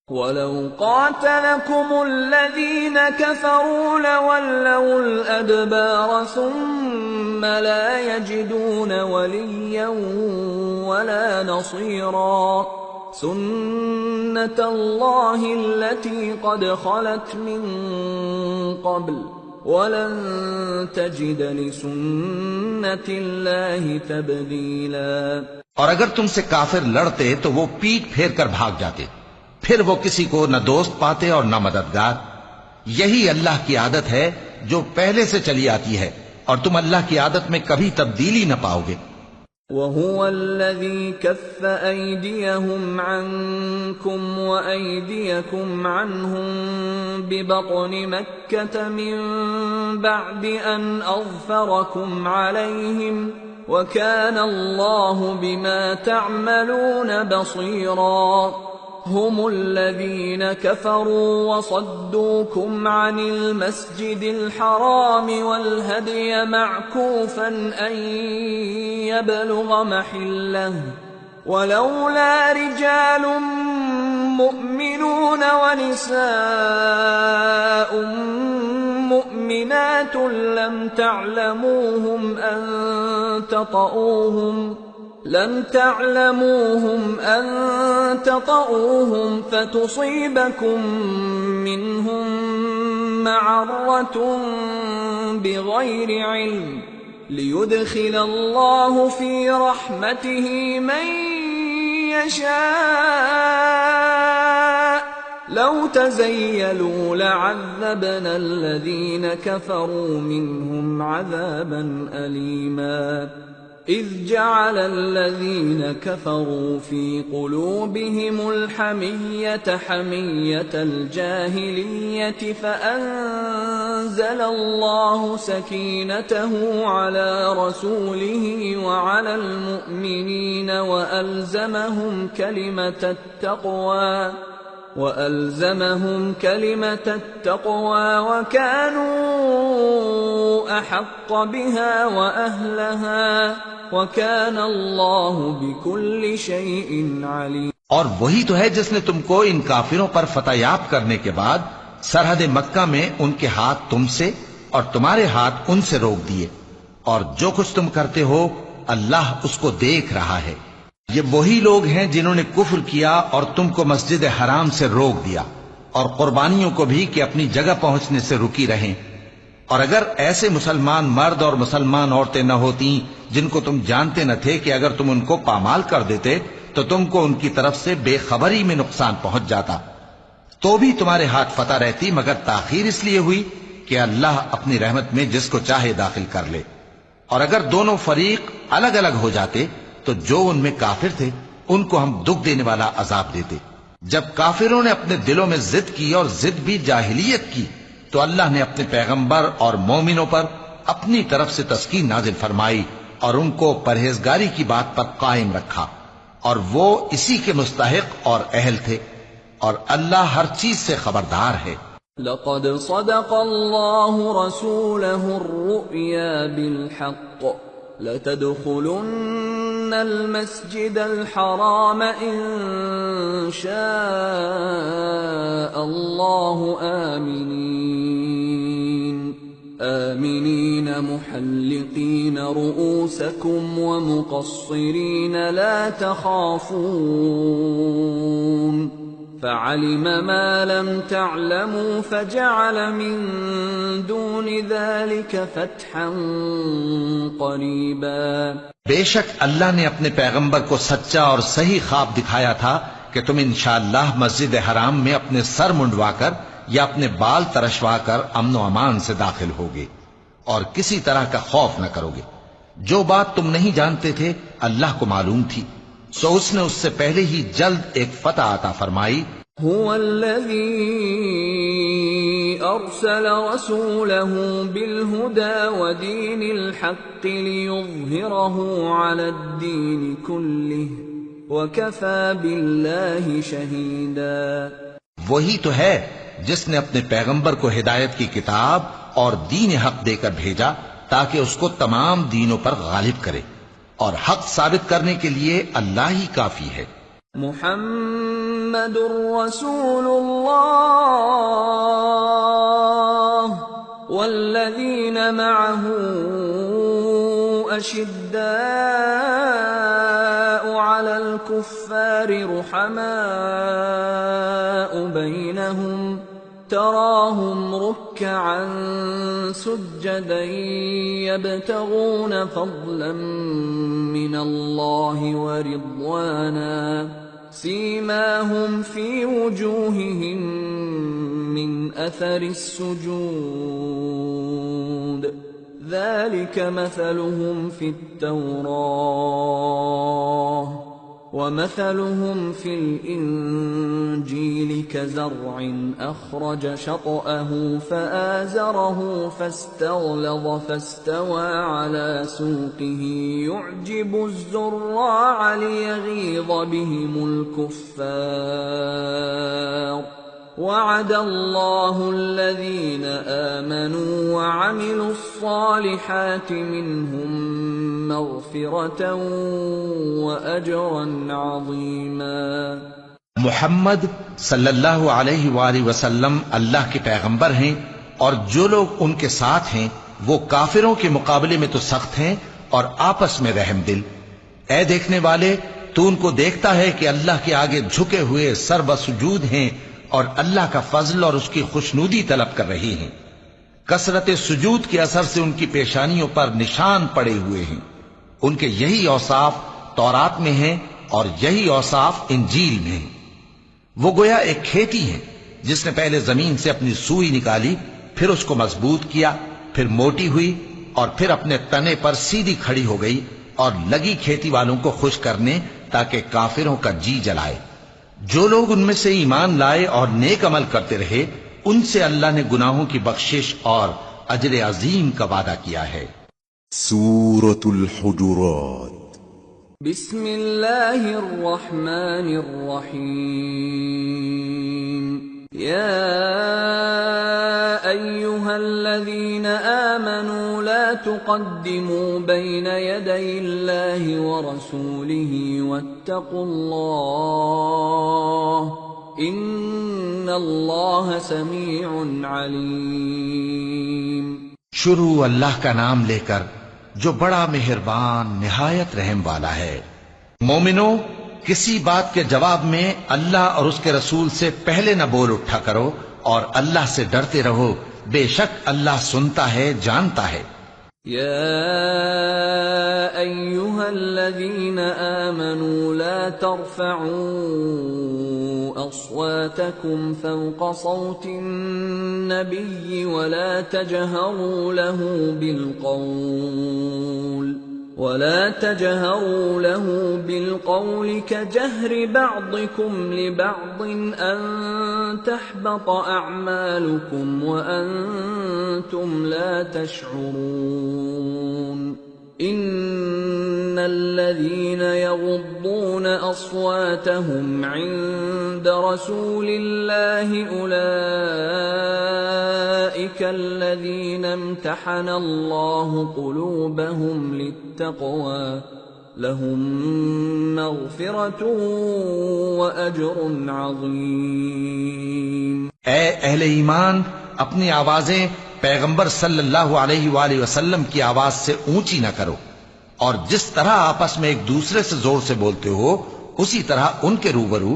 وَلَوْ قَاتَلَكُمُ الَّذِينَ كَفَرُوا لَوَلَّوُا الْأَدْبَارَ ثُمَّ لَا يَجِدُونَ وَلِيًّا وَلَا نَصِيرًا سُنَّةَ اللَّهِ الَّتِي قَدْ خَلَتْ مِن قَبْلُ وَلَن تَجِدَ لِسُنَّةِ اللَّهِ تَبْدِيلًا۔ اور اگر تم سے کافر لڑتے تو وہ پیٹ پھیر کر بھاگ جاتے، پھر وہ کسی کو نہ دوست پاتے اور نہ مددگار۔ یہی اللہ کی عادت ہے جو پہلے سے چلی آتی ہے، اور تم اللہ کی عادت میں کبھی تبدیلی نہ پاؤ گے۔ وَهُوَ الَّذِي كَفَّ أَيْدِيَهُمْ عَنكُمْ وَأَيْدِيَكُمْ عَنْهُمْ بِبَطْنِ مَكَّةَ مِن بَعْدِ أَنْ أَظْفَرَكُمْ عَلَيْهِمْ وَكَانَ اللَّهُ بِمَا تَعْمَلُونَ بَصِيرًا۔ هم الذين كفروا وصدوكم عن المسجد الحرام والهدي معكوفا أن يبلغ محله ولولا رجال مؤمنون ونساء مؤمنات لم تعلموهم أن تطؤوهم فتصيبكم منهم معرة بغير علم ليدخل الله في رحمته من يشاء لو تزيلوا لعذبنا الذين كفروا منهم عذابا أليما إذ جعل الذين كفروا في قلوبهم الحمية حمية الجاهلية فأنزل الله سكينته على رسوله وعلى المؤمنين وألزمهم كلمة التقوى وَأَلْزَمَهُمْ كَلِمَةَ التَّقْوَى وَكَانُوا أَحَقَّ بِهَا وَأَهْلَهَا وَكَانَ اللَّهُ بِكُلِّ شَيْءٍ عَلِيمٌ۔ اور وہی تو ہے جس نے تم کو ان کافروں پر فتح یاب کرنے کے بعد سرحد مکہ میں ان کے ہاتھ تم سے اور تمہارے ہاتھ ان سے روک دیے، اور جو کچھ تم کرتے ہو اللہ اس کو دیکھ رہا ہے۔ یہ وہی لوگ ہیں جنہوں نے کفر کیا اور تم کو مسجد حرام سے روک دیا، اور قربانیوں کو بھی کہ اپنی جگہ پہنچنے سے رکی رہیں۔ اور اگر ایسے مسلمان مرد اور مسلمان عورتیں نہ ہوتی جن کو تم جانتے نہ تھے کہ اگر تم ان کو پامال کر دیتے تو تم کو ان کی طرف سے بے خبری میں نقصان پہنچ جاتا، تو بھی تمہارے ہاتھ فتح رہتی، مگر تاخیر اس لیے ہوئی کہ اللہ اپنی رحمت میں جس کو چاہے داخل کر لے۔ اور اگر دونوں فریق الگ الگ ہو جاتے تو جو ان میں کافر تھے ان کو ہم دکھ دینے والا عذاب دیتے۔ جب کافروں نے اپنے دلوں میں ضد کی، اور ضد بھی جاہلیت کی، تو اللہ نے اپنے پیغمبر اور مومنوں پر اپنی طرف سے تسکین نازل فرمائی اور ان کو پرہیزگاری کی بات پر قائم رکھا، اور وہ اسی کے مستحق اور اہل تھے، اور اللہ ہر چیز سے خبردار ہے۔ لقد صدق الله رسوله الرؤيا بالحق لتدخلن المسجد الحرام إن شاء الله آمنين محلقين رؤوسكم ومقصرين لا تخافون فعلم ما لم تعلموا فجعل من دون ذلك فتحا قریبا۔ بے شک اللہ نے اپنے پیغمبر کو سچا اور صحیح خواب دکھایا تھا کہ تم انشاءاللہ مسجد حرام میں اپنے سر منڈوا کر یا اپنے بال ترشوا کر امن و امان سے داخل ہوگے اور کسی طرح کا خوف نہ کرو گے۔ جو بات تم نہیں جانتے تھے اللہ کو معلوم تھی، سو اس نے اس سے پہلے ہی جلد ایک فتح عطا فرمائی۔ هو الذي أرسل رسوله بالهدى ودين الحق ليظهره على الدين كله وكفى بالله شهيدا۔ وہی تو ہے جس نے اپنے پیغمبر کو ہدایت کی کتاب اور دین حق دے کر بھیجا تاکہ اس کو تمام دینوں پر غالب کرے، اور حق ثابت کرنے کے لیے اللہ ہی کافی ہے۔ محمد رسول اللہ والذین معه اشداء علی الكفار رحماء بینہم تراهم ركعا سجدا يبتغون فضلا من الله ورضوانا سيماهم في وجوههم من أثر السجود ذلك مثلهم في التوراة ومثلهم في الإنجيل كزرع أخرج شطأه فآزره فاستغلظ فاستوى على سوقه يعجب الزراع ليغيظ بهم الكفار وعد الله الذين آمنوا وعملوا الصالحات منهم مغفرة وأجرا عظيما۔ محمد صلی اللہ علیہ وآلہ وسلم اللہ کے پیغمبر ہیں، اور جو لوگ ان کے ساتھ ہیں وہ کافروں کے مقابلے میں تو سخت ہیں اور آپس میں رحم دل۔ اے دیکھنے والے، تو ان کو دیکھتا ہے کہ اللہ کے آگے جھکے ہوئے سر بسجود ہیں اور اللہ کا فضل اور اس کی خوشنودی طلب کر رہی ہیں۔ کثرت سجود کے اثر سے ان کی پیشانیوں پر نشان پڑے ہوئے ہیں۔ ان کے یہی اوصاف تورات میں ہیں اور یہی اوصاف انجیل میں ہیں۔ وہ گویا ایک کھیتی ہے جس نے پہلے زمین سے اپنی سوئی نکالی، پھر اس کو مضبوط کیا، پھر موٹی ہوئی، اور پھر اپنے تنے پر سیدھی کھڑی ہو گئی، اور لگی کھیتی والوں کو خوش کرنے تاکہ کافروں کا جی جلائے۔ جو لوگ ان میں سے ایمان لائے اور نیک عمل کرتے رہے ان سے اللہ نے گناہوں کی بخشش اور اجر عظیم کا وعدہ کیا ہے۔ سورة الحجرات بسم اللہ الرحمن الرحیم یا ایہا الذین آمنوا لا تقدموا بین یدی اللہ ورسولہ واتقوا اللہ ان اللہ سمیع علیم۔ شروع اللہ کا نام لے کر جو بڑا مہربان نہایت رحم والا ہے۔ مومنو، کسی بات کے جواب میں اللہ اور اس کے رسول سے پہلے نہ بول اٹھا کرو اور اللہ سے ڈرتے رہو، بے شک اللہ سنتا ہے، جانتا ہے۔ یا ایہا الذین آمنوا لا ترفعوا اصواتکم فوق صوت النبی ولا تجہروا له بالقول كجهر بعضكم لبعض أن تحبط أعمالكم وأنتم لا تشعرون إن الذين يغضون أصواتهم عند رسول الله أولئك الذين امتحن الله قلوبهم للتقوى لهم مغفرة وأجر عظيم۔ اے اہل ایمان، اپنی آوازیں پیغمبر صلی اللہ علیہ وآلہ وسلم کی آواز سے اونچی نہ کرو، اور جس طرح آپس میں ایک دوسرے سے زور سے بولتے ہو اسی طرح ان کے روبرو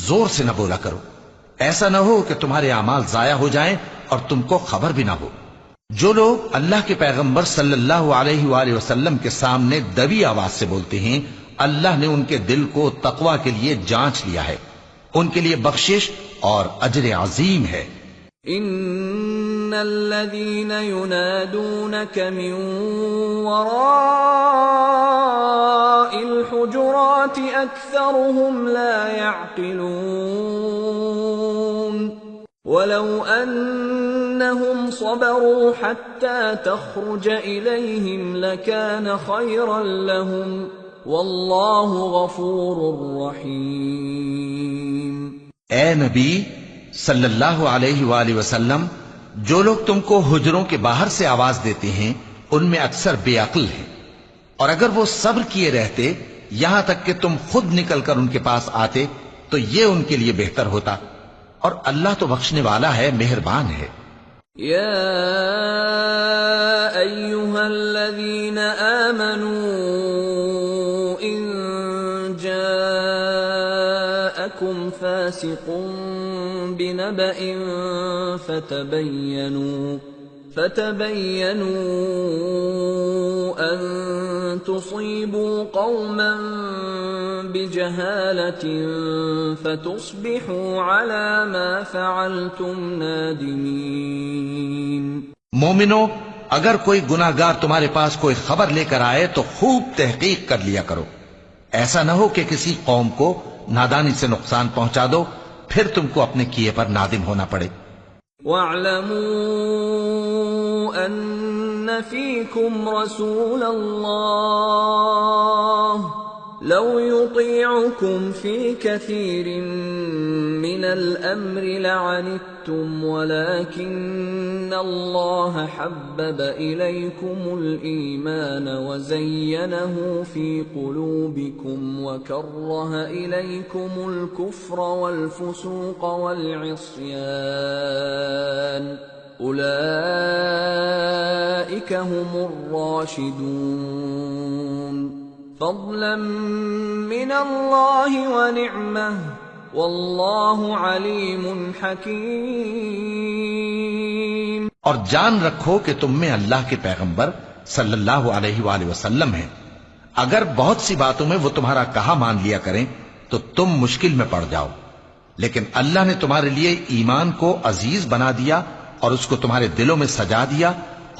زور سے نہ بولا کرو، ایسا نہ ہو کہ تمہارے اعمال ضائع ہو جائیں اور تم کو خبر بھی نہ ہو۔ جو لوگ اللہ کے پیغمبر صلی اللہ علیہ وآلہ وسلم کے سامنے دبی آواز سے بولتے ہیں، اللہ نے ان کے دل کو تقوی کے لیے جانچ لیا ہے، ان کے لیے بخشش اور اجر عظیم ہے۔ ان الذين ينادونك من وراء الحجرات اكثرهم لا يعقلون ولو انهم صبروا حتى تخرج اليهم لكان خيرا لهم والله غفور رحيم۔ اے نبی صلی اللہ علیہ وآلہ وسلم، جو لوگ تم کو حجروں کے باہر سے آواز دیتے ہیں ان میں اکثر بے عقل ہیں، اور اگر وہ صبر کیے رہتے یہاں تک کہ تم خود نکل کر ان کے پاس آتے تو یہ ان کے لیے بہتر ہوتا، اور اللہ تو بخشنے والا ہے، مہربان ہے۔ یا ایہا الذین آمنوا ان جاءکم فاسق بنبأ فتبينوا أن تصيبوا قوما بجهالة فتصبحوا على ما فعلتم نادمين۔ مومنو، اگر کوئی گناہگار تمہارے پاس کوئی خبر لے کر آئے تو خوب تحقیق کر لیا کرو، ایسا نہ ہو کہ کسی قوم کو نادانی سے نقصان پہنچا دو پھر تم کو اپنے کیے پر نادم ہونا پڑے۔ وَاعْلَمُوا أَنَّ فِيكُمْ رَسُولَ اللَّهِ لَوْ يُطِيعُكُمْ فِي كَثِيرٍ مِّنَ الْأَمْرِ لَعَنِتُّمْ وَلَكِنَّ اللَّهَ حَبَّبَ إِلَيْكُمُ الْإِيمَانَ وَزَيَّنَهُ فِي قُلُوبِكُمْ وَكَرَّهَ إِلَيْكُمُ الْكُفْرَ وَالْفُسُوقَ وَالْعِصْيَانَ أُولَئِكَ هُمُ الرَّاشِدُونَ فضلا من اللہ ونعمہ واللہ علیم حکیم۔ اور جان رکھو کہ تم میں اللہ کے پیغمبر صلی اللہ علیہ وآلہ وسلم ہیں، اگر بہت سی باتوں میں وہ تمہارا کہا مان لیا کریں تو تم مشکل میں پڑ جاؤ، لیکن اللہ نے تمہارے لیے ایمان کو عزیز بنا دیا اور اس کو تمہارے دلوں میں سجا دیا،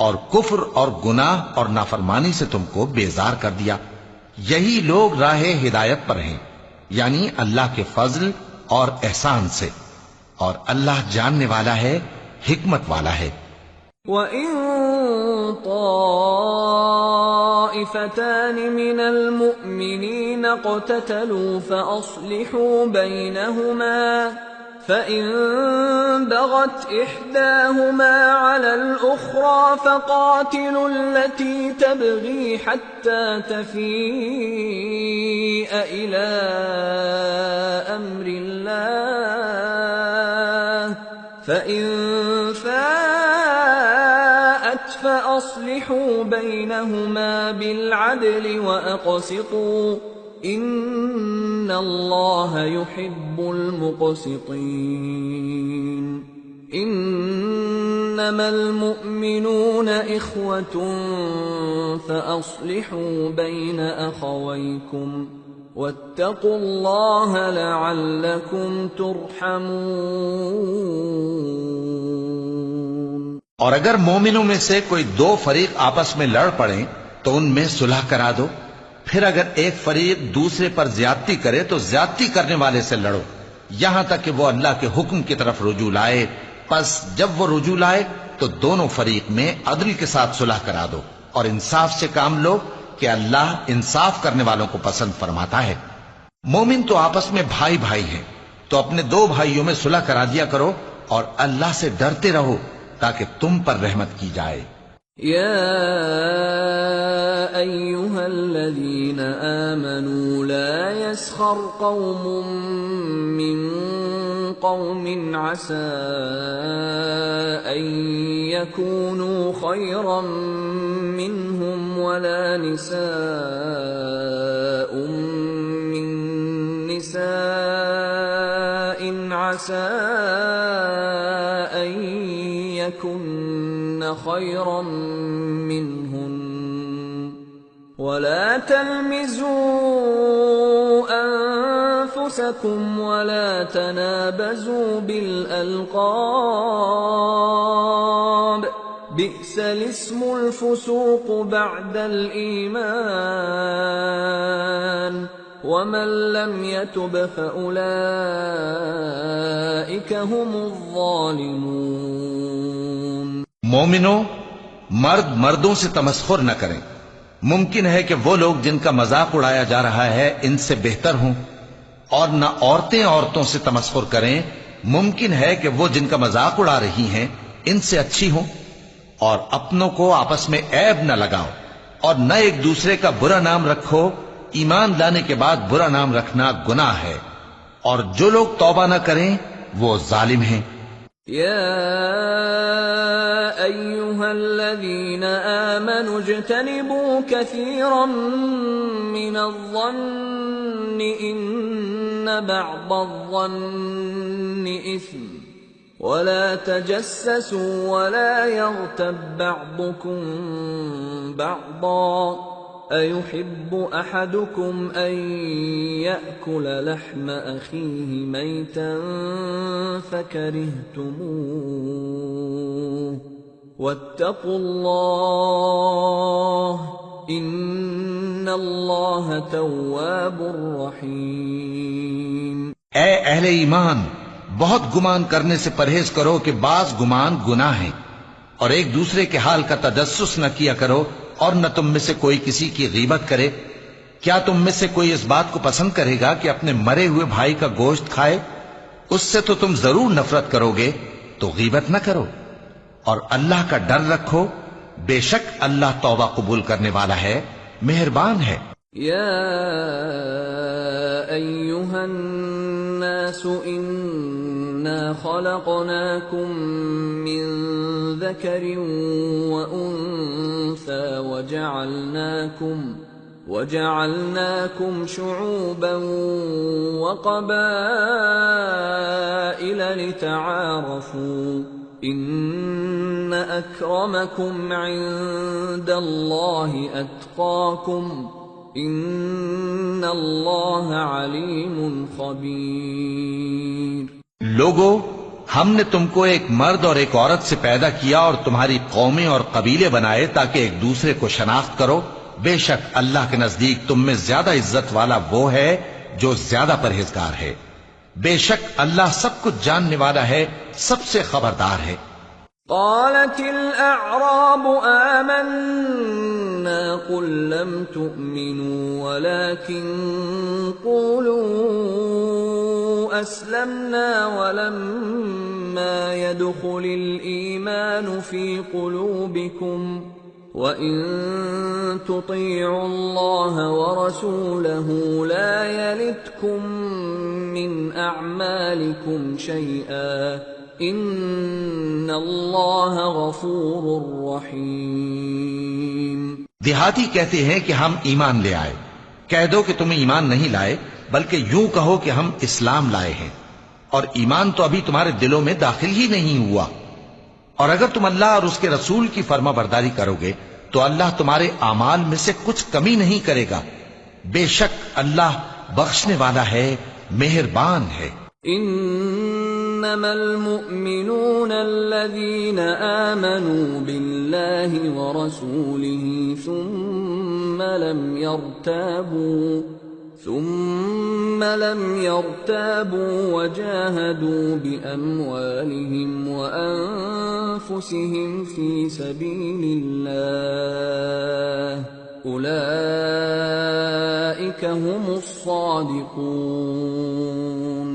اور کفر اور گناہ اور نافرمانی سے تم کو بیزار کر دیا۔ یہی لوگ راہ ہدایت پر ہیں، یعنی اللہ کے فضل اور احسان سے، اور اللہ جاننے والا ہے، حکمت والا ہے۔ وَإِن طائفتان من المؤمنين اقتتلوا فأصلحوا بينهما فإن بغت إحداهما على الأخرى فقاتلوا التي تبغي حتى تفيء إلى أمر الله فإن فاءت فأصلحوا بينهما بالعدل وأقسطوا إن الله يحب المقسطين إنما المؤمنون إخوة فأصلحوا بين أخويكم واتقوا الله لعلكم ترحمون۔ اور اگر مومنوں میں سے کوئی دو فریق آپس میں لڑ پڑیں تو ان میں صلح کرا دو، پھر اگر ایک فریق دوسرے پر زیادتی کرے تو زیادتی کرنے والے سے لڑو یہاں تک کہ وہ اللہ کے حکم کی طرف رجوع لائے، پس جب وہ رجوع لائے تو دونوں فریق میں عدل کے ساتھ صلح کرا دو اور انصاف سے کام لو کہ اللہ انصاف کرنے والوں کو پسند فرماتا ہے۔ مومن تو آپس میں بھائی بھائی ہیں، تو اپنے دو بھائیوں میں صلح کرا دیا کرو اور اللہ سے ڈرتے رہو تاکہ تم پر رحمت کی جائے۔ يا أيها الذين آمنوا لا يسخر قوم من قوم عسى أن يكونوا خيرا منهم ولا نساء من نساء عسى أن يكن خيرا منهن ولا تلمزوا أنفسكم ولا تنابزوا بالألقاب بئس الاسم الفسوق بعد الإيمان ومن لم يتب فأولئك هم الظالمون۔ مومنوں، مرد مردوں سے تمسخر نہ کریں۔ ممکن ہے کہ وہ لوگ جن کا مذاق اڑایا جا رہا ہے ان سے بہتر ہوں، اور نہ عورتیں عورتوں سے تمسخر کریں۔ ممکن ہے کہ وہ جن کا مذاق اڑا رہی ہیں ان سے اچھی ہوں، اور اپنوں کو آپس میں عیب نہ لگاؤ اور نہ ایک دوسرے کا برا نام رکھو۔ ایمان لانے کے بعد برا نام رکھنا گناہ ہے، اور جو لوگ توبہ نہ کریں وہ ظالم ہیں۔ يا أيها الذين آمنوا اجتنبوا كثيرا من الظن إن بعض الظن إثم ولا تجسسوا ولا يغتب بعضكم بعضا أيحب أحدكم أن يأكل لحم أخيه ميتا فكرهتموه واتقوا الله إن الله تواب رحيم۔ اے اہل ایمان، بہت گمان کرنے سے پرہیز کرو کہ بعض گمان گناہ ہیں، اور ایک دوسرے کے حال کا تجسس نہ کیا کرو، اور نہ تم میں سے کوئی کسی کی غیبت کرے۔ کیا تم میں سے کوئی اس بات کو پسند کرے گا کہ اپنے مرے ہوئے بھائی کا گوشت کھائے؟ اس سے تو تم ضرور نفرت کرو گے، تو غیبت نہ کرو، اور اللہ کا ڈر رکھو، بے شک اللہ توبہ قبول کرنے والا ہے، مہربان ہے۔ يا أيها الناس إنا خلقناكم من ذكر وأنثى وجعلناكم شعوبا وقبائل لتعارفوا إن أكرمكم عند الله أتقاكم إن الله عليم خبير۔ لوگو، ہم نے تم کو ایک مرد اور ایک عورت سے پیدا کیا اور تمہاری قومیں اور قبیلے بنائے تاکہ ایک دوسرے کو شناخت کرو۔ بے شک اللہ کے نزدیک تم میں زیادہ عزت والا وہ ہے جو زیادہ پرہیزگار ہے۔ بے شک اللہ سب کچھ جاننے والا ہے، سب سے خبردار ہے۔ قالت الأعراب آمنا قلنا قل لم تؤمنوا ولكن قولوا أسلمنا ولما يدخل الإيمان في قلوبكم وَإِن تُطِيعُوا اللَّهَ وَرَسُولَهُ لَا يَلِتْكُم مِّنْ أَعْمَالِكُمْ شَيْئًا إِنَّ اللَّهَ غَفُورٌ رَّحِيمٌ۔ دیہاتی کہتے ہیں کہ ہم ایمان لے آئے، کہہ دو کہ تم ایمان نہیں لائے بلکہ یوں کہو کہ ہم اسلام لائے ہیں، اور ایمان تو ابھی تمہارے دلوں میں داخل ہی نہیں ہوا، اور اگر تم اللہ اور اس کے رسول کی فرما برداری کرو گے تو اللہ تمہارے اعمال میں سے کچھ کمی نہیں کرے گا، بے شک اللہ بخشنے والا ہے، مہربان ہے۔ انما المؤمنون الذين آمنوا بالله ورسوله ثم لم يرتابوا وجاهدوا بأموالهم وأنفسهم في سبيل الله أولئك هم الصادقون۔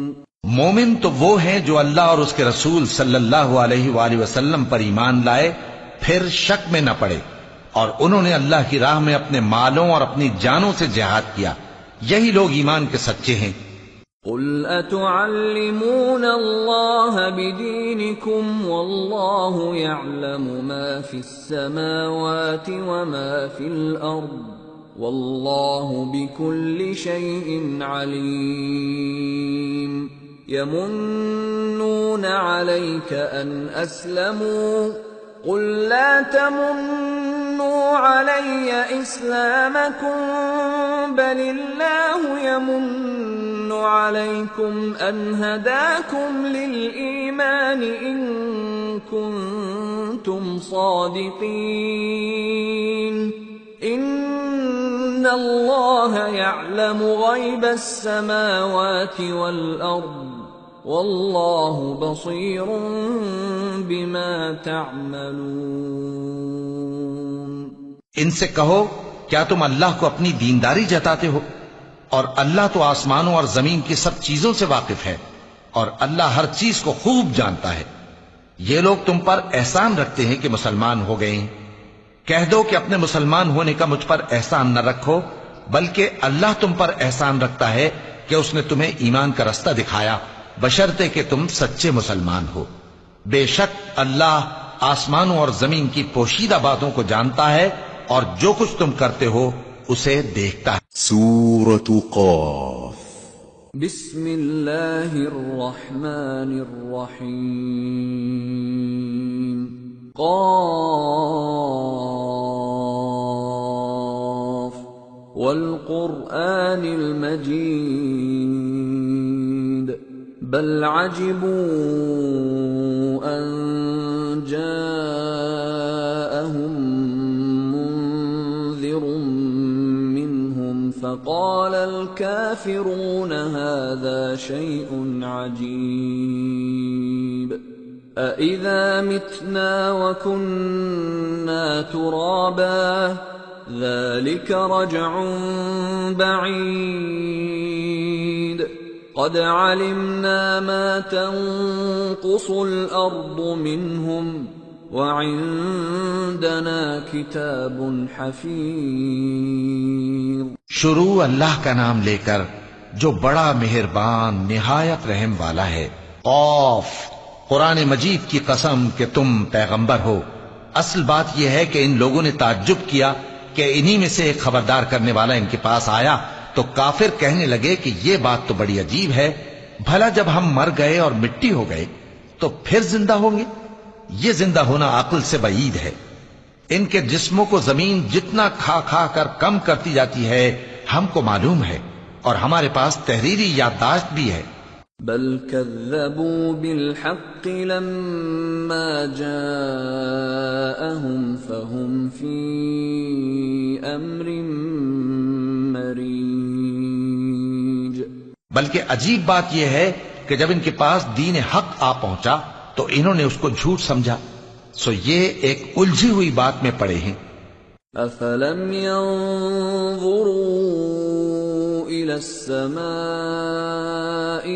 مومن تو وہ ہیں جو اللہ اور اس کے رسول صلی اللہ علیہ وآلہ وسلم پر ایمان لائے پھر شک میں نہ پڑے، اور انہوں نے اللہ کی راہ میں اپنے مالوں اور اپنی جانوں سے جہاد کیا، یہی لوگ ایمان کے سچے ہیں۔ قل اتعلمون اللہ بدینکم واللہ یعلم ما فی السماوات وما فی الارض واللہ بکل شیء علیم۔ یمنون علیک ان اسلموا قل لا تمنوا علی اسلامکم بل اللہ یمن علیکم ان ہداکم للایمان ان کنتم صادقین۔ ان اللہ یعلم غیب السماوات والارض واللہ بصیر بما تعملون۔ ان سے کہو کیا تم اللہ کو اپنی دینداری جتاتے ہو؟ اور اللہ تو آسمانوں اور زمین کی سب چیزوں سے واقف ہے، اور اللہ ہر چیز کو خوب جانتا ہے۔ یہ لوگ تم پر احسان رکھتے ہیں کہ مسلمان ہو گئے ہیں، کہہ دو کہ اپنے مسلمان ہونے کا مجھ پر احسان نہ رکھو، بلکہ اللہ تم پر احسان رکھتا ہے کہ اس نے تمہیں ایمان کا رستہ دکھایا، بشرطے کہ تم سچے مسلمان ہو۔ بے شک اللہ آسمانوں اور زمین کی پوشیدہ باتوں کو جانتا ہے، اور جو کچھ تم کرتے ہو اسے دیکھتا ہے۔ سورة قاف۔ بسم اللہ الرحمن الرحیم۔ قاف والقرآن المجید بل عجبوا ان جاءهم منذر منهم فقال الكافرون هذا شيء عجيب أإذا متنا وكنا ترابا ذلك رجع بعيد قد علمنا ما تنقص الأرض منهم وعندنا كتاب حفيظ۔ شروع اللہ کا نام لے کر جو بڑا مہربان نہایت رحم والا ہے۔ قاف، قرآن مجید کی قسم کہ تم پیغمبر ہو۔ اصل بات یہ ہے کہ ان لوگوں نے تعجب کیا کہ انہی میں سے ایک خبردار کرنے والا ان کے پاس آیا، تو کافر کہنے لگے کہ یہ بات تو بڑی عجیب ہے، بھلا جب ہم مر گئے اور مٹی ہو گئے تو پھر زندہ ہوں گے؟ یہ زندہ ہونا عقل سے بعید ہے۔ ان کے جسموں کو زمین جتنا کھا کھا کر کم کرتی جاتی ہے ہم کو معلوم ہے، اور ہمارے پاس تحریری یادداشت بھی ہے۔ بل كذبوا بالحق لما جاءهم فهم في امر مريج۔ بلکہ عجیب بات یہ ہے کہ جب ان کے پاس دین حق آ پہنچا تو انہوں نے اس کو جھوٹ سمجھا، سو یہ ایک الجھی ہوئی بات میں پڑے ہیں۔ أفلم ينظروا إلى السماء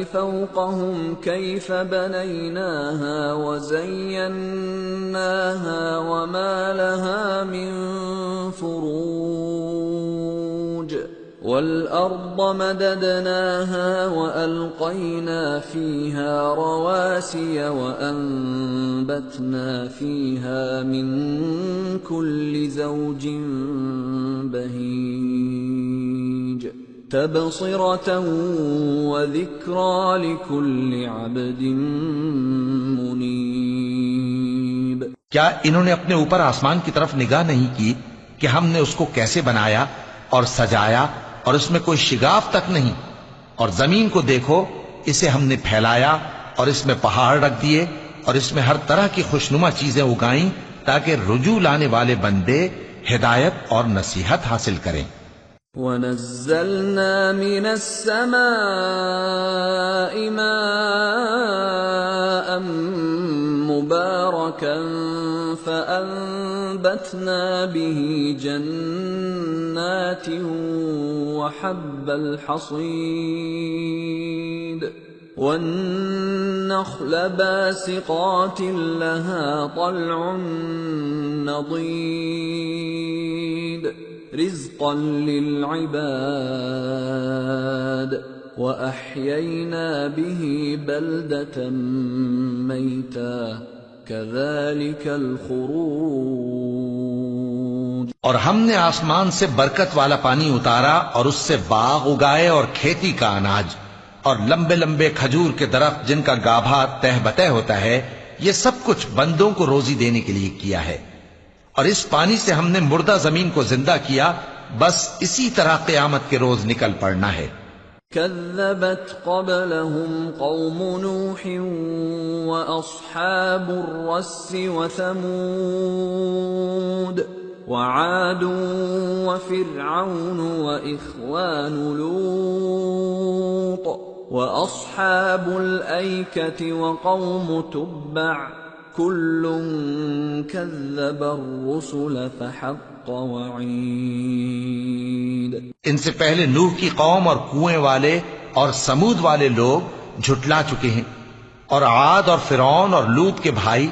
فوقهم كيف بنيناها وزيناها وما لها من فروج والأرض مددناها وألقينا فيها رواسي وأنبتنا فيها من كل زوج بهيج تبصرة وذكرى لكل عبد منيب. کیا انہوں نے اپنے اوپر آسمان کی طرف نگاہ نہیں کی کہ ہم نے اس کو کیسے بنایا اور سجایا اور اس میں کوئی شگاف تک نہیں؟ اور زمین کو دیکھو، اسے ہم نے پھیلایا اور اس میں پہاڑ رکھ دیے اور اس میں ہر طرح کی خوشنما چیزیں اگائیں تاکہ رجوع لانے والے بندے ہدایت اور نصیحت حاصل کریں. وَنَزَّلْنَا مِنَ السَّمَاءِ مَاءً مُبَارَكًا فَأَنبَتْنَا بِهِ جَنَّاتٍ وَحَبَّ الْحَصِيدِ وَالنَّخْلَ بَاسِقَاتٍ لَهَا طَلْعٌ نَضِيدٌ رزقا للعباد وأحيينا به بلدة ميتا كذلك الخروج. اور ہم نے آسمان سے برکت والا پانی اتارا اور اس سے باغ اگائے اور کھیتی کا اناج اور لمبے لمبے کھجور کے درخت جن کا گابھا تہ بتہ ہوتا ہے. یہ سب کچھ بندوں کو روزی دینے کے لیے کیا ہے. اور اس پانی سے ہم نے مردہ زمین کو زندہ کیا. بس اسی طرح قیامت کے روز نکل پڑنا ہے. كذبت قبلهم قوم نوح وأصحاب الرس وثمود وعاد وفرعون وإخوان لوط وأصحاب الأيكة وقوم تبع كل كذب الرسل فحق وعيد. ان سے پہلے نوح کی قوم اور کنویں والے اور سمود والے لوگ جھٹلا چکے ہیں، اور عاد اور فرعون اور لوط کے بھائی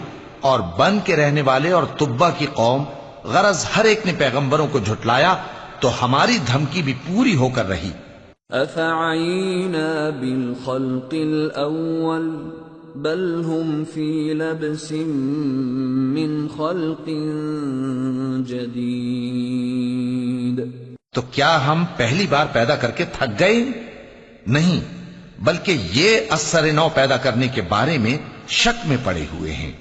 اور بن کے رہنے والے اور تبا کی قوم، غرض ہر ایک نے پیغمبروں کو جھٹلایا تو ہماری دھمکی بھی پوری ہو کر رہی. أفعينا بالخلق الأول بل هم في لبس من خلق جديد. تو کیا ہم پہلی بار پیدا کر کے تھک گئے؟ نہیں، بلکہ یہ اثر نو پیدا کرنے کے بارے میں شک میں پڑے ہوئے ہیں.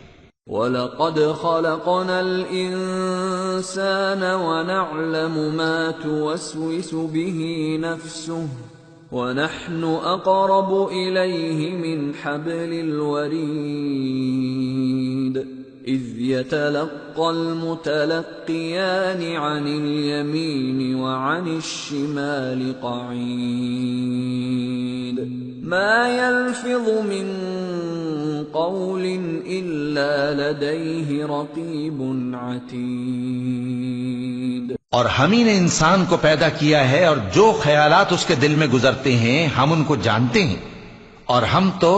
وَلَقَدْ خَلَقْنَا الْإِنسَانَ وَنَعْلَمُ مَا تُوَسْوِسُ بِهِ نَفْسُهُ وَنَحْنُ أَقْرَبُ إِلَيْهِ مِنْ حَبْلِ الْوَرِيدِ إِذْ يَتَلَقَّى الْمُتَلَقِّيَانِ عَنِ الْيَمِينِ وَعَنِ الشِّمَالِ قَعِيدٌ مَا يَلْفِظُ مِنْ قَوْلٍ إِلَّا لَدَيْهِ رَقِيبٌ عَتِيدٌ. اور ہم ہی نے انسان کو پیدا کیا ہے اور جو خیالات اس کے دل میں گزرتے ہیں ہم ان کو جانتے ہیں، اور ہم تو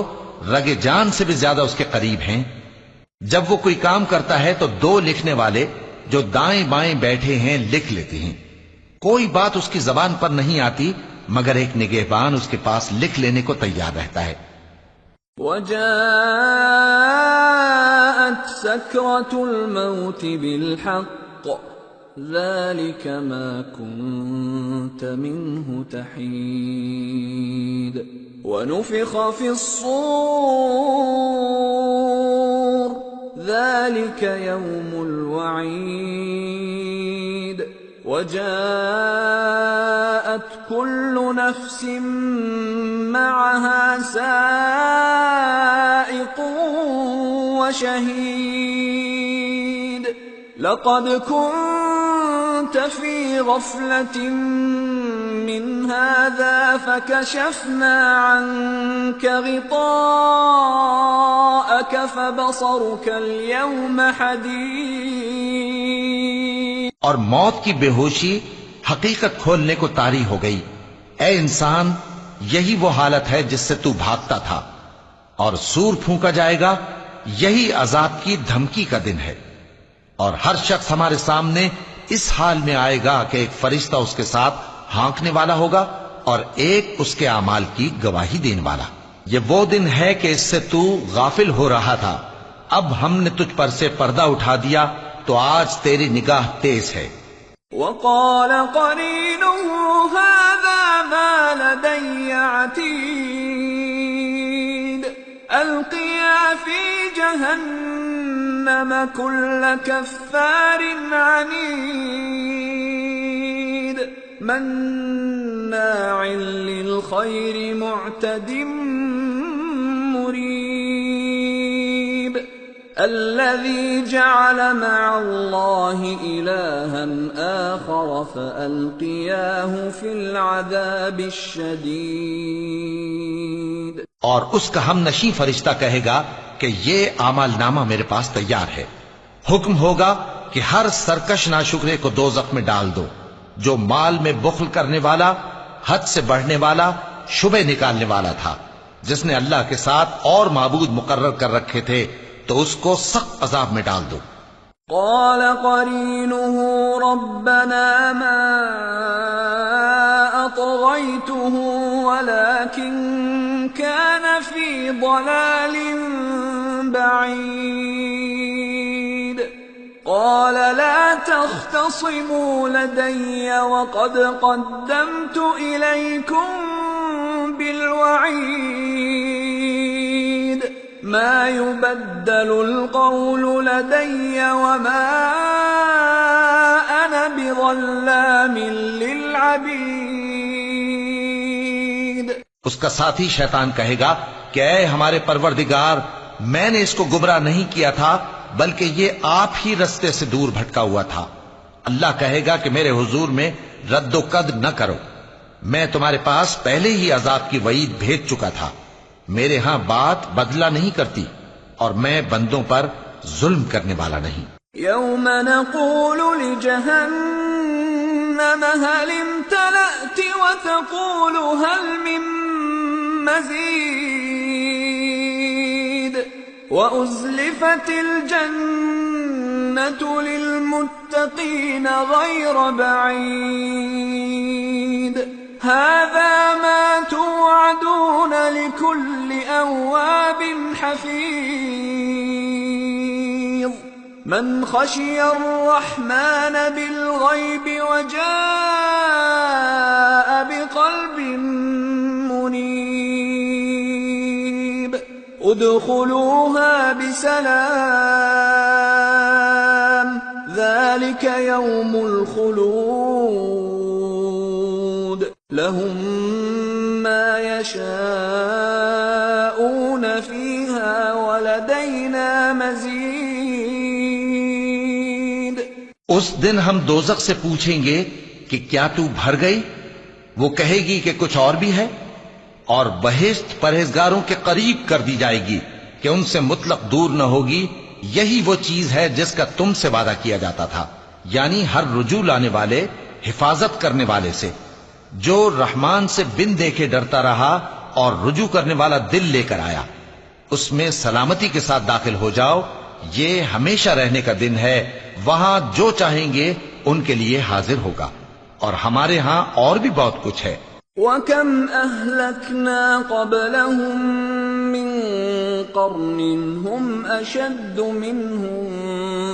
رگ جان سے بھی زیادہ اس کے قریب ہیں. جب وہ کوئی کام کرتا ہے تو دو لکھنے والے جو دائیں بائیں بیٹھے ہیں لکھ لیتے ہیں. کوئی بات اس کی زبان پر نہیں آتی مگر ایک نگہبان اس کے پاس لکھ لینے کو تیار رہتا ہے. وَجَاءَتْ سَكْرَةُ الْمَوْتِ بِالْحَقِّ ذَلِكَ مَا كُنْتَ مِنْهُ تَحِيدُ وَنُفِخَ فِي الصُّورِ ذَلِكَ يَوْمُ الْوَعِيدِ وَجَاءَتْ كُلُّ نَفْسٍ مَّعَهَا سَائِقٌ وَشَهِيدٌ لَقَدْ كُنْتَ فِي غَفْلَةٍ مِّنْ هَذَا فَكَشَفْنَا عَنْكَ غِطَاءَكَ فَبَصَرُكَ الْيَوْمَ حَدِيدٌ. اور موت کی بے ہوشی حقیقت کھولنے کو طاری ہو گئی۔ اے انسان، یہی وہ حالت ہے جس سے تو بھاگتا تھا، اور سور پھونکا جائے گا، یہی عذاب کی دھمکی کا دن ہے۔ اور ہر شخص ہمارے سامنے اس حال میں آئے گا کہ ایک فرشتہ اس کے ساتھ ہانکنے والا ہوگا اور ایک اس کے اعمال کی گواہی دینے والا۔ یہ وہ دن ہے کہ اس سے تو غافل ہو رہا تھا، اب ہم نے تجھ پر سے پردہ اٹھا دیا تو آج تیری نگاہ تیز ہے۔ وقال قرينه هذا ما لدي عتيد ألقيا في جهنم كل كفار عنيد مناع للخير معتد مريب الذي جعل مع الله إلها آخر فألقياه في العذاب الشديد۔ اور اس کا ہم نشیں فرشتہ کہے گا کہ یہ اعمال نامہ میرے پاس تیار ہے۔ حکم ہوگا کہ ہر سرکش ناشکرے کو دوزخ میں ڈال دو، جو مال میں بخل کرنے والا، حد سے بڑھنے والا، شبہ نکالنے والا تھا، جس نے اللہ کے ساتھ اور معبود مقرر کر رکھے تھے، تو اس کو سخت عذاب میں ڈال دو۔ قال قرينه ربنا ما أطغيته ولكن كان في ضلال بعيد قال لا تختصموا لدي وقد قدمت إليكم بالوعيد ما يبدل القول لدي وما أنا بظلام للعبيد۔ اس کا ساتھی شیطان کہے گا کہ اے ہمارے پروردگار، میں نے اس کو گمراہ نہیں کیا تھا بلکہ یہ آپ ہی رستے سے دور بھٹکا ہوا تھا۔ اللہ کہے گا کہ میرے حضور میں رد و قد نہ کرو، میں تمہارے پاس پہلے ہی عذاب کی وعید بھیج چکا تھا۔ میرے ہاں بات بدلہ نہیں کرتی اور میں بندوں پر ظلم کرنے والا نہیں۔ يوم نقول لجهنم هل امتلأت وتقول هل من مزيد وأزلفت الجنة للمتقين غير بعيد هذا ما توعدون لكل أواب حفيظ من خشي الرحمن بالغيب وجاء بقلب منيب ادخلوها بسلام ذلك يوم الخلود لهم ما يشاءون فيها ولدينا مزيد۔ اس دن ہم دوزخ سے پوچھیں گے کہ کیا تو بھر گئی؟ وہ کہے گی کہ کچھ اور بھی ہے، اور بہشت پرہیزگاروں کے قریب کر دی جائے گی کہ ان سے مطلق دور نہ ہوگی۔ یہی وہ چیز ہے جس کا تم سے وعدہ کیا جاتا تھا، یعنی ہر رجوع لانے والے، حفاظت کرنے والے سے، جو رحمان سے بن دیکھے ڈرتا رہا اور رجوع کرنے والا دل لے کر آیا، اس میں سلامتی کے ساتھ داخل ہو جاؤ۔ یہ ہمیشہ رہنے کا دن ہے، وہاں جو چاہیں گے ان کے لیے حاضر ہوگا، اور ہمارے ہاں اور بھی بہت کچھ ہے۔ وَكَمْ أَهْلَكْنَا قَبْلَهُمْ مِنْ قَرْنٍ هُمْ أَشَدُّ مِنْهُمْ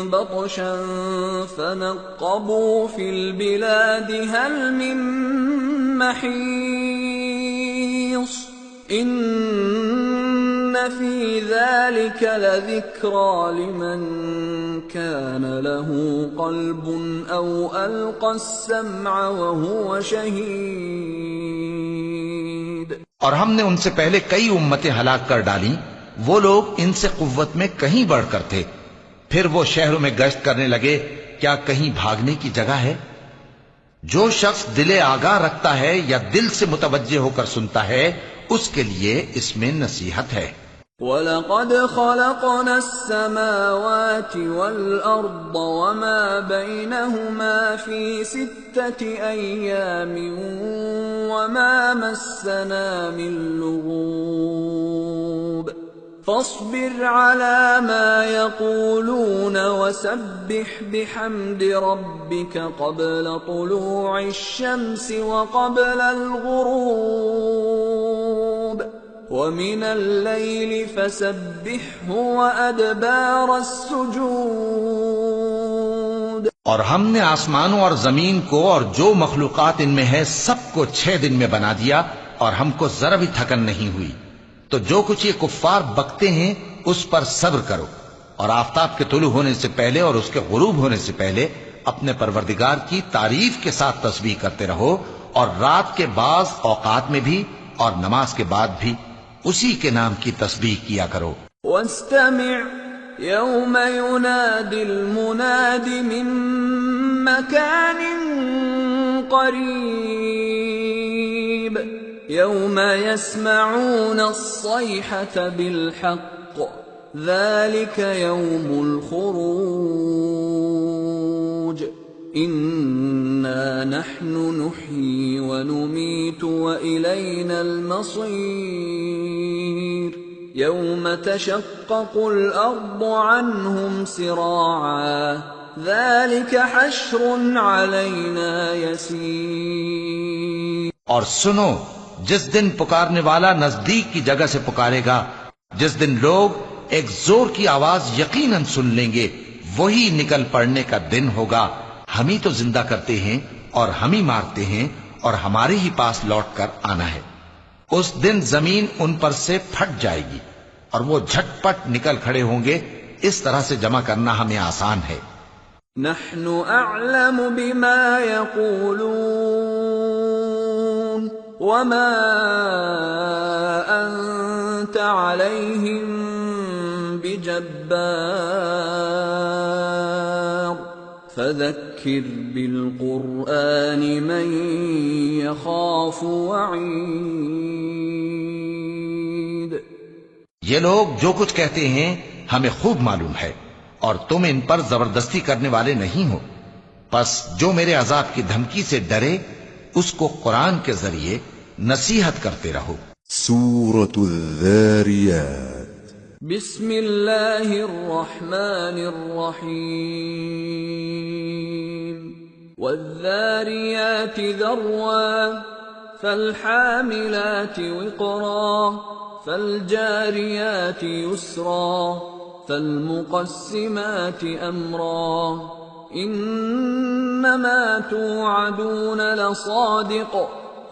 بَطْشًا فَنَقَّبُوا فِي الْبِلَادِ هَلْ مِنْ مَحِيصٍ إِنَّ فِي ذَلِكَ لَذِكْرَى لِمَنْ كَانَ لَهُ قَلْبٌ أَوْ أَلْقَى السَّمْعَ وَهُوَ شَهِيدٌ۔ اور ہم نے ان سے پہلے کئی امتیں ہلاک کر ڈالیں، وہ لوگ ان سے قوت میں کہیں بڑھ کر تھے۔ پھر وہ شہروں میں گشت کرنے لگے، کیا کہیں بھاگنے کی جگہ ہے؟ جو شخص دل آگاہ رکھتا ہے یا دل سے متوجہ ہو کر سنتا ہے، اس کے لیے اس میں نصیحت ہے۔ وَلَقَدْ خَلَقْنَا السَّمَاوَاتِ وَالْأَرْضَ وَمَا بَيْنَهُمَا فِي 6 أَيَّامٍ وَمَا مَسَّنَا مِن لُّغُوبٍ فاصبر على ما يقولون وسبح بحمد ربك قبل طلوع الشمس وقبل الغروب ومن الليل فسبحه وأدبار السجود. اور ہم نے آسمانوں اور زمین کو اور جو مخلوقات ان میں ہے سب کو 6 دن میں بنا دیا اور ہم کو ذرا بھی تھکن نہیں ہوئی. تو جو کچھ یہ کفار بکتے ہیں اس پر صبر کرو اور آفتاب کے طلوع ہونے سے پہلے اور اس کے غروب ہونے سے پہلے اپنے پروردگار کی تعریف کے ساتھ تسبیح کرتے رہو اور رات کے بعض اوقات میں بھی اور نماز کے بعد بھی اسی کے نام کی تسبیح کیا کرو. واستمع يوم ينادي المناد من مكان قريب يوم يسمعون الصيحة بالحق ذلك يوم الخروج إنا نحن نحيي ونميت وإلينا المصير يوم تشقق الأرض عنهم سراعا ذلك حشر علينا يسير. اور سنو جس دن پکارنے والا نزدیک کی جگہ سے پکارے گا، جس دن لوگ ایک زور کی آواز یقیناً سن لیں گے، وہی نکل پڑنے کا دن ہوگا. ہم ہی تو زندہ کرتے ہیں اور ہم ہی مارتے ہیں اور ہمارے ہی پاس لوٹ کر آنا ہے. اس دن زمین ان پر سے پھٹ جائے گی اور وہ جھٹ پٹ نکل کھڑے ہوں گے. اس طرح سے جمع کرنا ہمیں آسان ہے. نحن اعلم بما يقولون وما انت عليهم بجبار فذكر بالقرآن من يخاف وعيد. یہ لوگ جو کچھ کہتے ہیں ہمیں خوب معلوم ہے اور تم ان پر زبردستی کرنے والے نہیں ہو. پس جو میرے عذاب کی دھمکی سے ڈرے اس کو قرآن کے ذریعے نصیحت کرتے رہو. سورة الذاريات بسم اللہ الرحمن الرحیم. والذاریات ذروا فالحاملات وقرا فالجاریات یسرا فالمقسمات امرا انما توعدون لصادق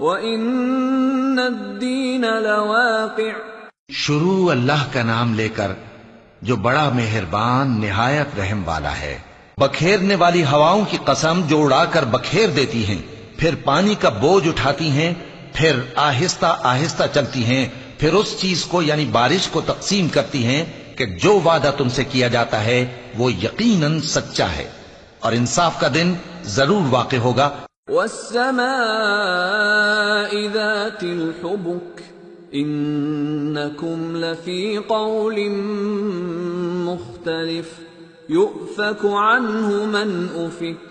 وان الدین لواقع. شروع اللہ کا نام لے کر جو بڑا مہربان نہایت رحم والا ہے. بکھیرنے والی ہواؤں کی قسم جو اڑا کر بکھیر دیتی ہیں، پھر پانی کا بوجھ اٹھاتی ہیں، پھر آہستہ آہستہ چلتی ہیں، پھر اس چیز کو یعنی بارش کو تقسیم کرتی ہیں کہ جو وعدہ تم سے کیا جاتا ہے وہ یقیناً سچا ہے اور انصاف کا دن ضرور واقع ہوگا. والسماء ذات الحبك انکم لفی قول مختلف یؤفک عنہ من افک.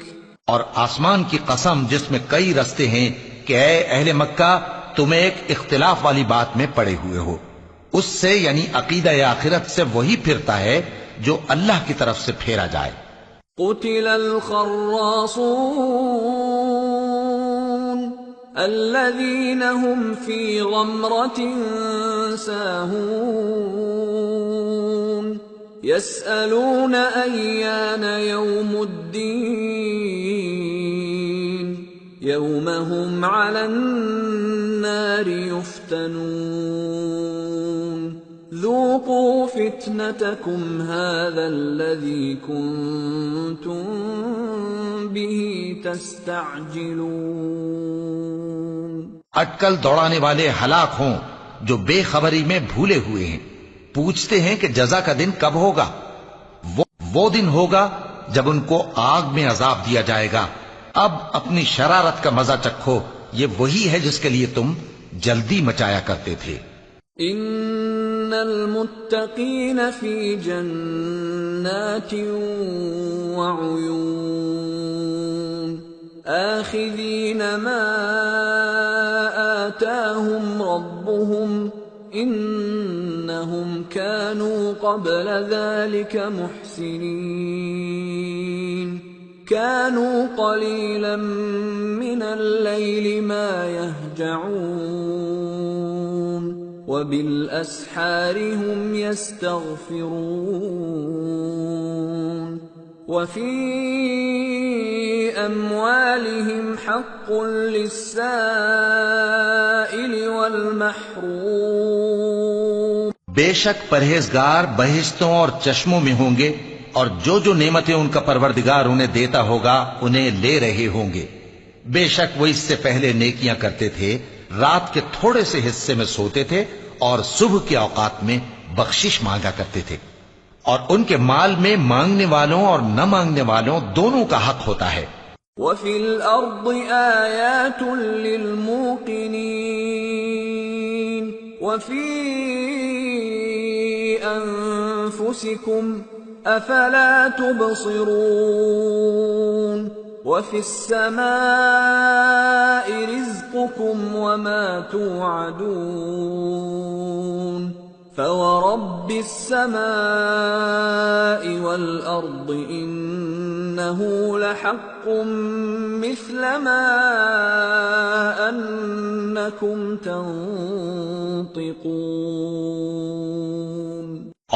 اور آسمان کی قسم جس میں کئی رستے ہیں کہ اے اہل مکہ تم ایک اختلاف والی بات میں پڑے ہوئے ہو. اس سے یعنی عقیدہ آخرت سے وہی پھرتا ہے جو اللہ کی طرف سے پھیرا جائے. قتل الخراصون الذين هم في غمرة ساهون يسألون أيان يوم الدين يوم هم على النار يفتنون ذوقوا فتنتكم هذا الذي كنتم به تستعجلون. اٹکل دوڑانے والے ہلاک ہوں جو بے خبری میں بھولے ہوئے ہیں. پوچھتے ہیں کہ جزا کا دن کب ہوگا. وہ دن ہوگا جب ان کو آگ میں عذاب دیا جائے گا. اب اپنی شرارت کا مزہ چکھو، یہ وہی ہے جس کے لیے تم جلدی مچایا کرتے تھے. ان المتقين في جنات وعيون آخذين ما آتاهم ربهم إنهم كانوا قبل ذلك محسنين كانوا قليلا من الليل ما يهجعون وبالأسحار هم يستغفرون وفي أموالهم حق للسائل والمحروم بے شک پرہیزگار بہشتوں اور چشموں میں ہوں گے، اور جو نعمتیں ان کا پروردگار انہیں دیتا ہوگا انہیں لے رہے ہوں گے۔ بے شک وہ اس سے پہلے نیکیاں کرتے تھے، رات کے تھوڑے سے حصے میں سوتے تھے اور صبح کے اوقات میں بخشش مانگا کرتے تھے، اور ان کے مال میں مانگنے والوں اور نہ مانگنے والوں دونوں کا حق ہوتا ہے۔ وَفِي الْأَرْضِ آيَاتٌ لِّلْمُوقِنِينَ وَفِي أَنفُسِكُمْ أَفَلَا تُبْصِرُونَ وَفِي السَّمَاءِ رِزْقُكُمْ وَمَا تُوعَدُونَ فَوَرَبِّ السَّمَاءِ وَالْأَرْضِ إِنَّهُ لَحَقٌّ مِثْلَ مَا أَنَّكُمْ تَنطِقُونَ۔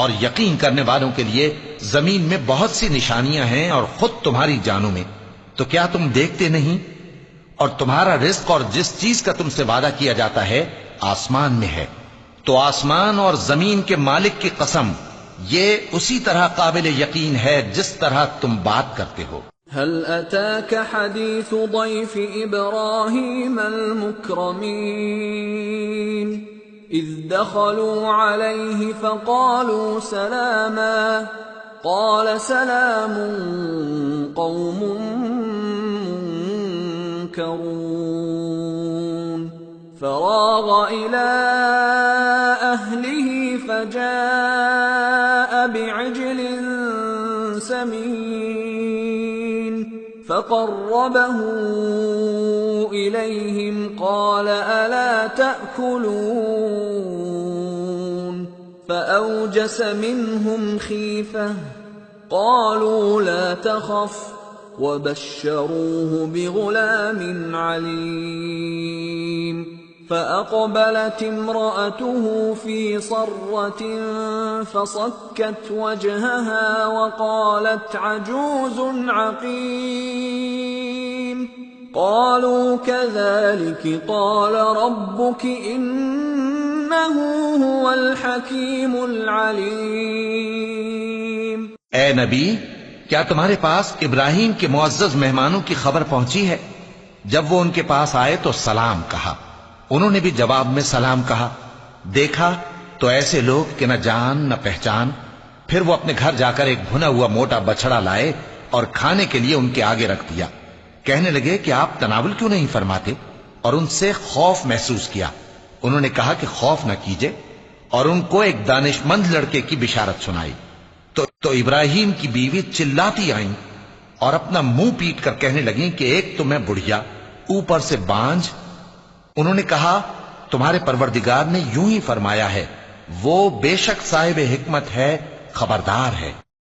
اور یقین کرنے والوں کے لیے زمین میں بہت سی نشانیاں ہیں اور خود تمہاری جانوں میں، تو کیا تم دیکھتے نہیں؟ اور تمہارا رزق اور جس چیز کا تم سے وعدہ کیا جاتا ہے آسمان میں ہے، تو آسمان اور زمین کے مالک کی قسم، یہ اسی طرح قابل یقین ہے جس طرح تم بات کرتے ہو۔ هل أتاك حديث ضيف إبراهيم المكرمين إذ دخلوا عليه فقالوا سلاما قال سلام قوم منكرون فراغ إلى أهله فجاء بعجل سمين فقربه إليهم قال ألا تأكلون فأوجس منهم خيفة قالوا لا تخف وبشروه بغلام عليم فأقبلت امرأته في صرة فصكت وجهها وقالت عجوز عقيم قالوا كذلك قال ربك إنه هو الحكيم العليم۔ اے نبی، کیا تمہارے پاس ابراہیم کے معزز مہمانوں کی خبر پہنچی ہے؟ جب وہ ان کے پاس آئے تو سلام کہا، انہوں نے بھی جواب میں سلام کہا۔ دیکھا تو ایسے لوگ کہ نہ جان نہ پہچان۔ پھر وہ اپنے گھر جا کر ایک بھنا ہوا موٹا بچڑا لائے اور کھانے کے لیے ان کے آگے رکھ دیا۔ کہنے لگے کہ آپ تناول کیوں نہیں فرماتے؟ اور ان سے خوف محسوس کیا۔ انہوں نے کہا کہ خوف نہ کیجئے، اور ان کو ایک دانشمند لڑکے کی بشارت سنائی۔ تو ابراہیم کی بیوی چلاتی آئیں اور اپنا منہ پیٹ کر کہنے لگیں کہ ایک تو میں بڑھیا، اوپر سے بانجھ۔ انہوں نے کہا تمہارے پروردگار نے یوں ہی فرمایا ہے، وہ بے شک صاحب حکمت ہے، خبردار ہے۔